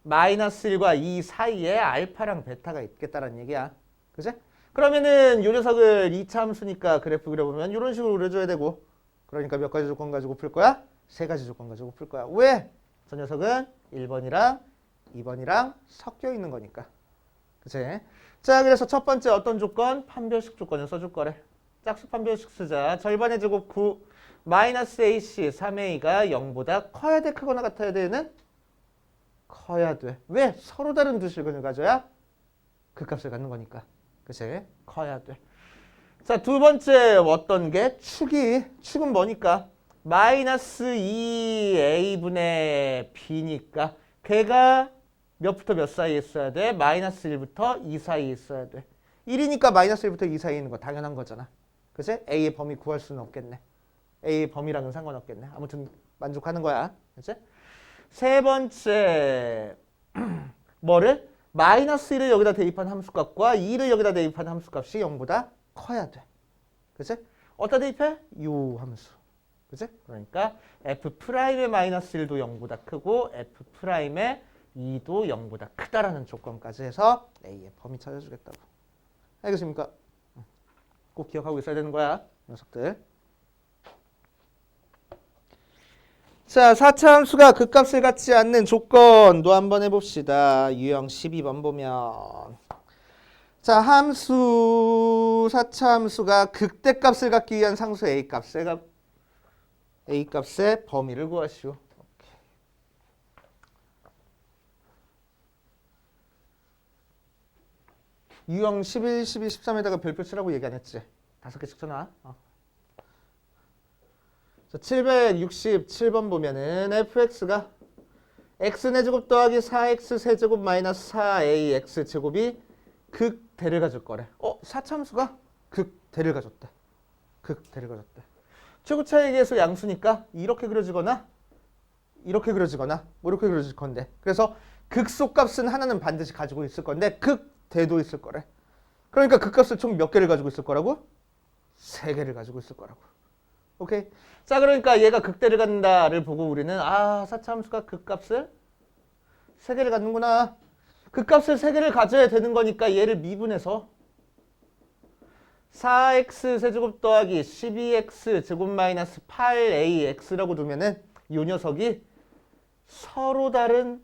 마이너스 1과 2 사이에 알파랑 베타가 있겠다라는 얘기야. 그치? 그러면은 이 녀석을 2차 함수니까 그래프 그려보면 이런 식으로 그려줘야 되고 그러니까 몇 가지 조건 가지고 풀 거야? 세 가지 조건 가지고 풀 거야. 왜? 저 녀석은 1번이랑 2번이랑 섞여 있는 거니까. 그치? 자, 그래서 첫 번째 어떤 조건? 판별식 조건을 써줄 거래. 짝수 판별식 쓰자. 절반의 제곱 9 마이너스 AC 3A가 0보다 커야 돼, 크거나 같아야 돼는? 커야 돼. 왜? 서로 다른 두 실근을 가져야 극값을 갖는 거니까. 그치? 커야 돼. 자, 두 번째 어떤 게? 축은 뭐니까? 마이너스 2A분의 B니까 걔가 몇부터 몇 사이에 있어야 돼? 마이너스 1부터 2 사이에 있어야 돼. 1이니까 마이너스 1부터 2 사이에 있는 거 당연한 거잖아. 그치? A의 범위 구할 수는 없겠네. A의 범위랑은 상관없겠네. 아무튼 만족하는 거야. 그치? 세 번째 뭐를? 마이너스 1을 여기다 대입한 함수값과 2를 여기다 대입한 함수값이 0보다 커야 돼. 그치? 어디다 대입해? 요 함수. 그치? 그러니까 F'의 마이너스 1도 0보다 크고 F'의 2도 0보다 크다라는 조건까지 해서 A의 범위 찾아주겠다고. 알겠습니까? 꼭 기억하고 있어야 되는 거야, 녀석들. 자, 4차 함수가 극값을 갖지 않는 조건도 한번 해봅시다. 유형 12번 보면. 자, 4차 함수가 극대값을 갖기 위한 상수 A값의 범위를 구하시오. 유형 11, 12, 13에다가 별표 치라고 얘기 안 했지? 5개씩 쳐놔. 자, 767번 보면은 fx가 x제곱 더하기 4x 세제곱 마이너스 4ax 제곱이 극대를 가질 거래. 4참수가 극대를 가졌대. 극대를 가졌대. 최고차에 의해서 양수니까 이렇게 그려지거나 이렇게 그려지거나 뭐 이렇게 그려질 건데. 그래서 극소값은 하나는 반드시 가지고 있을 건데 극대도 있을 거래. 그러니까 극값을 총 몇 개를 가지고 있을 거라고? 3개를 가지고 있을 거라고. 오케이. 자, 그러니까 얘가 극대를 갖는다를 보고 우리는 4차 함수가 극값을 3개를 갖는구나. 극값을 3개를 가져야 되는 거니까 얘를 미분해서 4x 세제곱 더하기 12x 제곱 마이너스 8ax라고 두면은 이 녀석이 서로 다른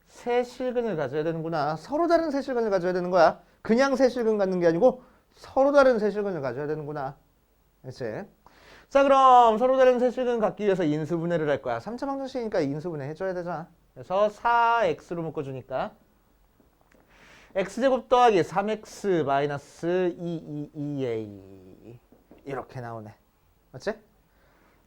세 실근을 가져야 되는구나. 서로 다른 세 실근을 가져야 되는 거야. 그냥 세 실근 갖는 게 아니고 서로 다른 세 실근을 가져야 되는구나. 그치? 자, 그럼 서로 다른 세 실근 갖기 위해서 인수분해를 할 거야. 3차 방정식이니까 인수분해 해줘야 되잖아. 그래서 4x로 묶어주니까 x제곱 더하기 3x 마이너스 2a 이렇게 나오네. 맞지?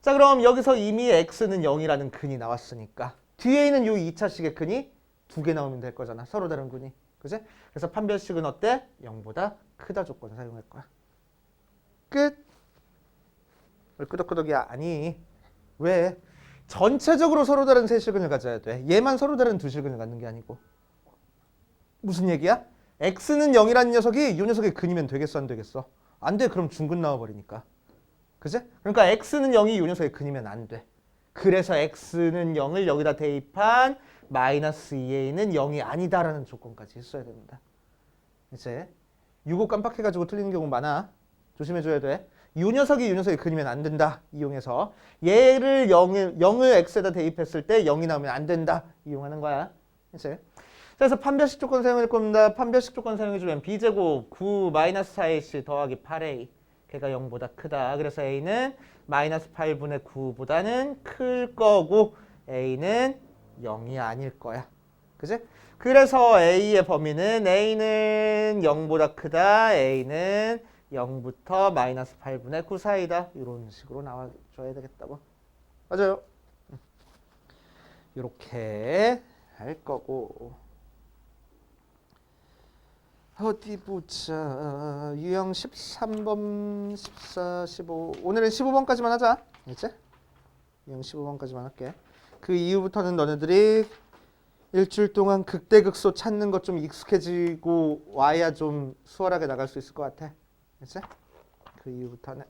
자, 그럼 여기서 이미 x는 0이라는 근이 나왔으니까 뒤에 있는 요 2차식의 근이 2개 나오면 될 거잖아. 서로 다른 근이. 그치? 그래서 판별식은 어때? 0보다 크다 조건 사용할 거야. 끝. 끄덕끄덕이야. 아니. 왜? 전체적으로 서로 다른 세 실근을 가져야 돼. 얘만 서로 다른 두 실근을 갖는 게 아니고. 무슨 얘기야? x는 0이라는 녀석이 이 녀석의 근이면 되겠어, 안 되겠어? 안 돼. 그럼 중근 나와버리니까. 그치? 그러니까 x는 0이 이 녀석의 근이면 안 돼. 그래서 x는 0을 여기다 대입한 마이너스 2a는 0이 아니다라는 조건까지 있어야 됩니다. 이제 이거 깜빡해가지고 틀리는 경우 많아. 조심해줘야 돼. 이 녀석이 이 녀석의 근이면 안 된다. 이용해서 얘를 0을 x에다 대입했을 때 0이 나오면 안 된다. 이용하는 거야. 이제 그래서 판별식 조건 사용할 겁니다. 판별식 조건 사용해주면 b제곱 9 마이너스 4ac 더하기 8a 걔가 0보다 크다. 그래서 a는 마이너스 8분의 9보다는 클 거고 a는 0이 아닐 거야. 그지? 그래서 a의 범위는 a는 0보다 크다. a는 0부터 마이너스 8분의 9 사이다. 이런 식으로 나와줘야 되겠다고. 맞아요. 이렇게 할 거고. 어디 보자. 유형 13번, 14, 15. 오늘은 15번까지만 하자. 알겠지? 유형 15번까지만 할게. 그 이후부터는 너네들이 일주일 동안 극대극소 찾는 것 좀 익숙해지고 와야 좀 수월하게 나갈 수 있을 것 같아. 알겠지? 그 이후부터는.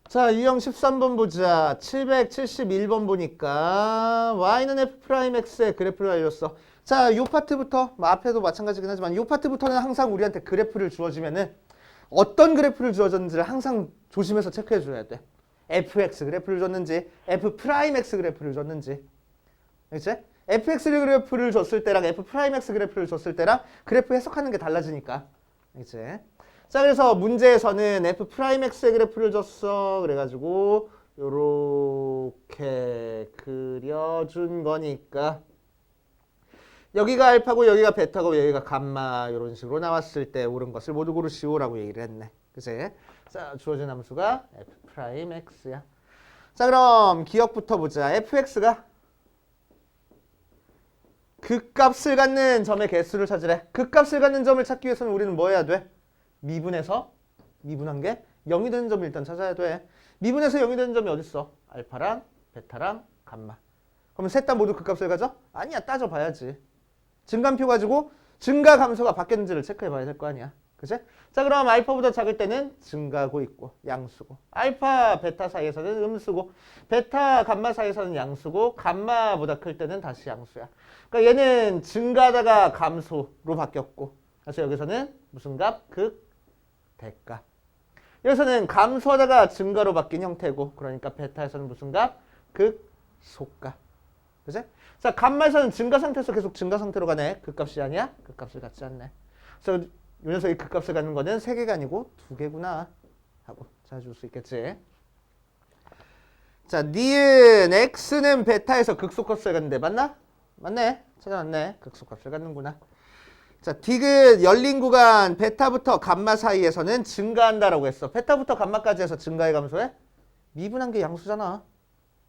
자, 유형 13번 보자. 771번 보니까 y는 f'x의 그래프를 알렸어. 자, 이 파트부터 앞에도 마찬가지긴 하지만 이 파트부터는 항상 우리한테 그래프를 주어지면은 어떤 그래프를 주어졌는지를 항상 조심해서 체크해 줘야 돼. fx 그래프를 줬는지 f'x 그래프를 줬는지. 알겠지? fx 그래프를 줬을 때랑 f'x 그래프를 줬을 때랑 그래프 해석하는 게 달라지니까. 알겠지? 자, 그래서 문제에서는 f'x의 그래프를 줬어. 그래가지고 요렇게 그려준 거니까 여기가 알파고 여기가 베타고 여기가 감마 이런 식으로 나왔을 때 옳은 것을 모두 고르시오라고 얘기를 했네. 그치? 자, 주어진 함수가 f'x야. 자, 그럼 기억부터 보자. fx가 극값을 갖는 점의 개수를 찾으래. 극값을 갖는 점을 찾기 위해서는 우리는 뭐 해야 돼? 미분해서 미분한 게 0이 되는 점을 일단 찾아야 돼. 미분해서 0이 되는 점이 어딨어? 알파랑 베타랑 감마. 그러면 셋 다 모두 극값을 가져? 아니야, 따져봐야지. 증가표 가지고 증가 감소가 바뀌었는지를 체크해 봐야 될 거 아니야. 그치? 자, 그럼 알파보다 작을 때는 증가하고 있고 양수고, 알파 베타 사이에서는 음수고, 베타 감마 사이에서는 양수고, 감마보다 클 때는 다시 양수야. 그러니까 얘는 증가하다가 감소로 바뀌었고, 그래서 여기서는 무슨 값? 극, 대값. 여기서는 감소하다가 증가로 바뀐 형태고, 그러니까 베타에서는 무슨 값? 극, 소값. 그치? 자, 감마에서는 증가 상태에서 계속 증가 상태로 가네. 극값이 아니야? 극값을 갖지 않네. 그래서 이 녀석이 극값을 갖는 거는 3개가 아니고 2개구나 하고 찾아줄 수 있겠지. 자, 니은 x는 베타에서 극소값을 갖는데 맞나? 맞네. 찾아왔네. 극소값을 갖는구나. 자, 디귿 열린 구간 베타부터 감마 사이에서는 증가한다라고 했어. 베타부터 감마까지 해서 증가해 감소해? 미분한 게 양수잖아.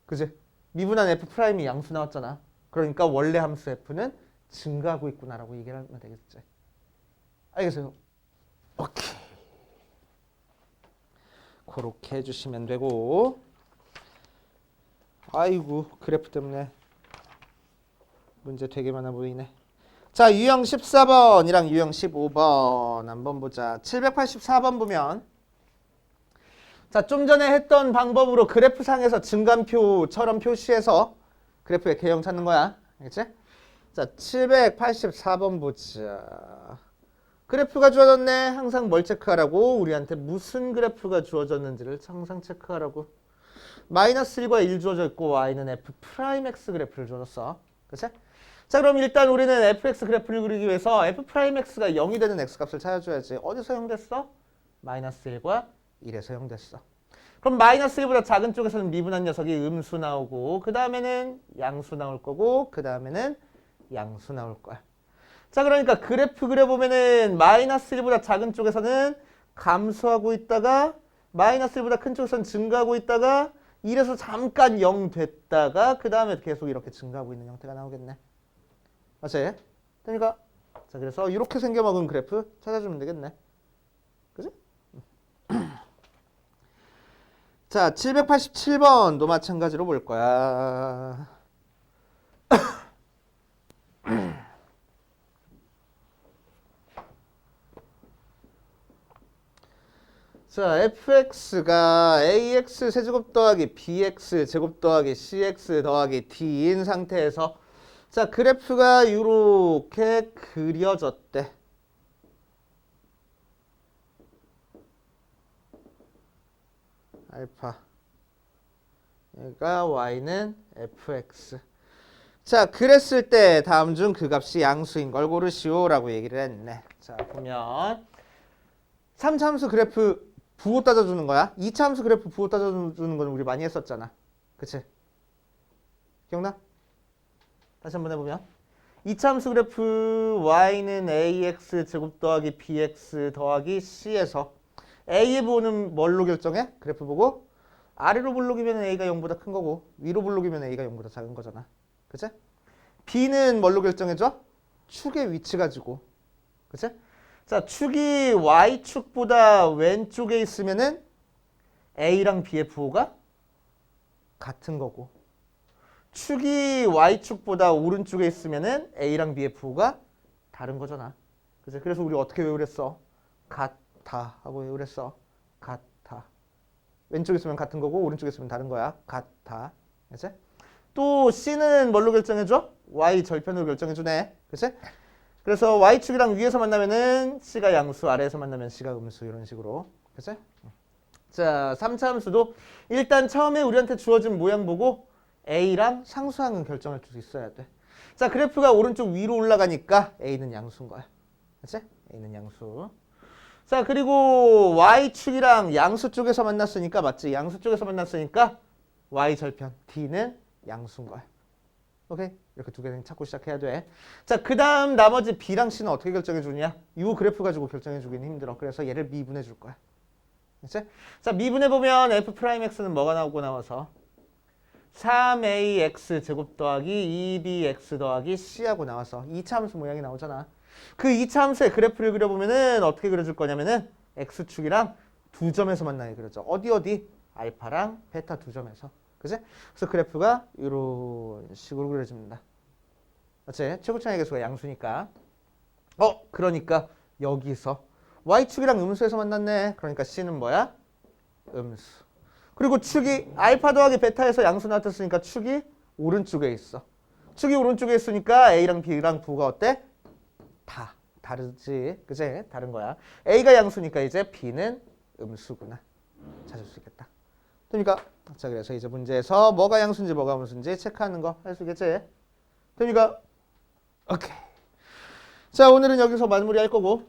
그지? 미분한 f'이 양수 나왔잖아. 그러니까 원래 함수 f는 증가하고 있구나라고 얘기를 하면 되겠지. 알겠어요? 오케이. 그렇게 해주시면 되고. 아이고, 그래프 때문에 문제 되게 많아 보이네. 자, 유형 14번이랑 유형 15번 한번 보자. 784번 보면, 자, 좀 전에 했던 방법으로 그래프상에서 증감표처럼 표시해서 그래프의 개형 찾는 거야. 알겠지? 자, 784번 보자. 그래프가 주어졌네. 항상 뭘 체크하라고? 우리한테 무슨 그래프가 주어졌는지를 항상 체크하라고. 마이너스 1과 1 주어져 있고 y는 f'x 그래프를 주어졌어. 그치? 자, 그럼 일단 우리는 fx 그래프를 그리기 위해서 f'x가 0이 되는 x값을 찾아줘야지. 어디서 0 됐어? 마이너스 1과 1에서 0 됐어. 그럼 마이너스 1보다 작은 쪽에서는 미분한 녀석이 음수 나오고, 그 다음에는 양수 나올 거고, 그 다음에는 양수 나올 거야. 자, 그러니까 그래프 그려보면은 마이너스 1보다 작은 쪽에서는 감소하고 있다가, 마이너스 1보다 큰 쪽에서는 증가하고 있다가, 1에서 잠깐 0 됐다가, 그 다음에 계속 이렇게 증가하고 있는 형태가 나오겠네. 맞지? 그러니까, 자, 그래서 이렇게 생겨먹은 그래프 찾아주면 되겠네. 그지? 자, 787번도 마찬가지로 볼 거야. 자, fx가 ax 세제곱 더하기 bx 제곱 더하기 cx 더하기 d인 상태에서, 자, 그래프가 이렇게 그려졌대. 알파. 그러니까 y는 fx. 자, 그랬을 때 다음 중 그 값이 양수인 걸 고르시오라고 얘기를 했네. 자, 보면 3차 함수 그래프 부호 따져주는 거야. 2차 함수 그래프 부호 따져주는 건 우리 많이 했었잖아. 그치? 기억나? 다시 한번 해보면 2차 함수 그래프 y는 ax 제곱 더하기 bx 더하기 c에서 a의 부호는 뭘로 결정해? 그래프 보고 아래로 볼록이면 a가 0보다 큰 거고 위로 볼록이면 a가 0보다 작은 거잖아. 그치? b는 뭘로 결정해줘? 축의 위치 가지고. 그치? 자, 축이 y축보다 왼쪽에 있으면은 a랑 b의 부호가 같은 거고, 축이 y축보다 오른쪽에 있으면은 a랑 b의 부호가 다른 거잖아. 그치? 그래서 우리 어떻게 외우랬어? 같아 하고 외우랬어. 같아. 왼쪽에 있으면 같은 거고 오른쪽에 있으면 다른 거야. 같아. 그치? 또 c는 뭘로 결정해줘? y 절편으로 결정해주네. 그치? 그래서 y축이랑 위에서 만나면은 c가 양수, 아래에서 만나면 c가 음수, 이런 식으로. 그치? 자, 3차 함수도 일단 처음에 우리한테 주어진 모양 보고 a랑 상수항은 결정할 수 있어야 돼. 자, 그래프가 오른쪽 위로 올라가니까 a는 양수인 거야. 그치? a는 양수. 자, 그리고 y축이랑 양수 쪽에서 만났으니까 맞지? 양수 쪽에서 만났으니까 y절편 d는 양수인 거야. 오케이? 이렇게 두 개는 찾고 시작해야 돼. 자, 그 다음 나머지 b랑 c는 어떻게 결정해 주냐? 이 그래프 가지고 결정해 주기는 힘들어. 그래서 얘를 미분해 줄 거야. 그치? 자, 미분해 보면 f'x는 뭐가 나오고 나와서 3ax 제곱 더하기 2bx 더하기 c하고 나와서 2차 함수 모양이 나오잖아. 그 2차 함수의 그래프를 그려보면은 어떻게 그려줄 거냐면은 x축이랑 두 점에서 만나게 그려져. 어디? 알파랑 베타 두 점에서. 그치? 그래서 그래프가 이런 식으로 그려집니다. 맞지? 최고차의 개수가 양수니까. 그러니까 여기서 y축이랑 음수에서 만났네. 그러니까 c는 뭐야? 음수. 그리고 축이 알파 더하기 베타에서 양수 나왔으니까 축이 오른쪽에 있어. 축이 오른쪽에 있으니까 A랑 B랑 부가 어때? 다 다르지. 그치? 다른 거야. A가 양수니까 이제 B는 음수구나. 찾을 수 있겠다. 그러니까 자, 그래서 이제 문제에서 뭐가 양수인지 뭐가 음수인지 체크하는 거 할 수 있겠지? 그러니까 오케이. 자, 오늘은 여기서 마무리할 거고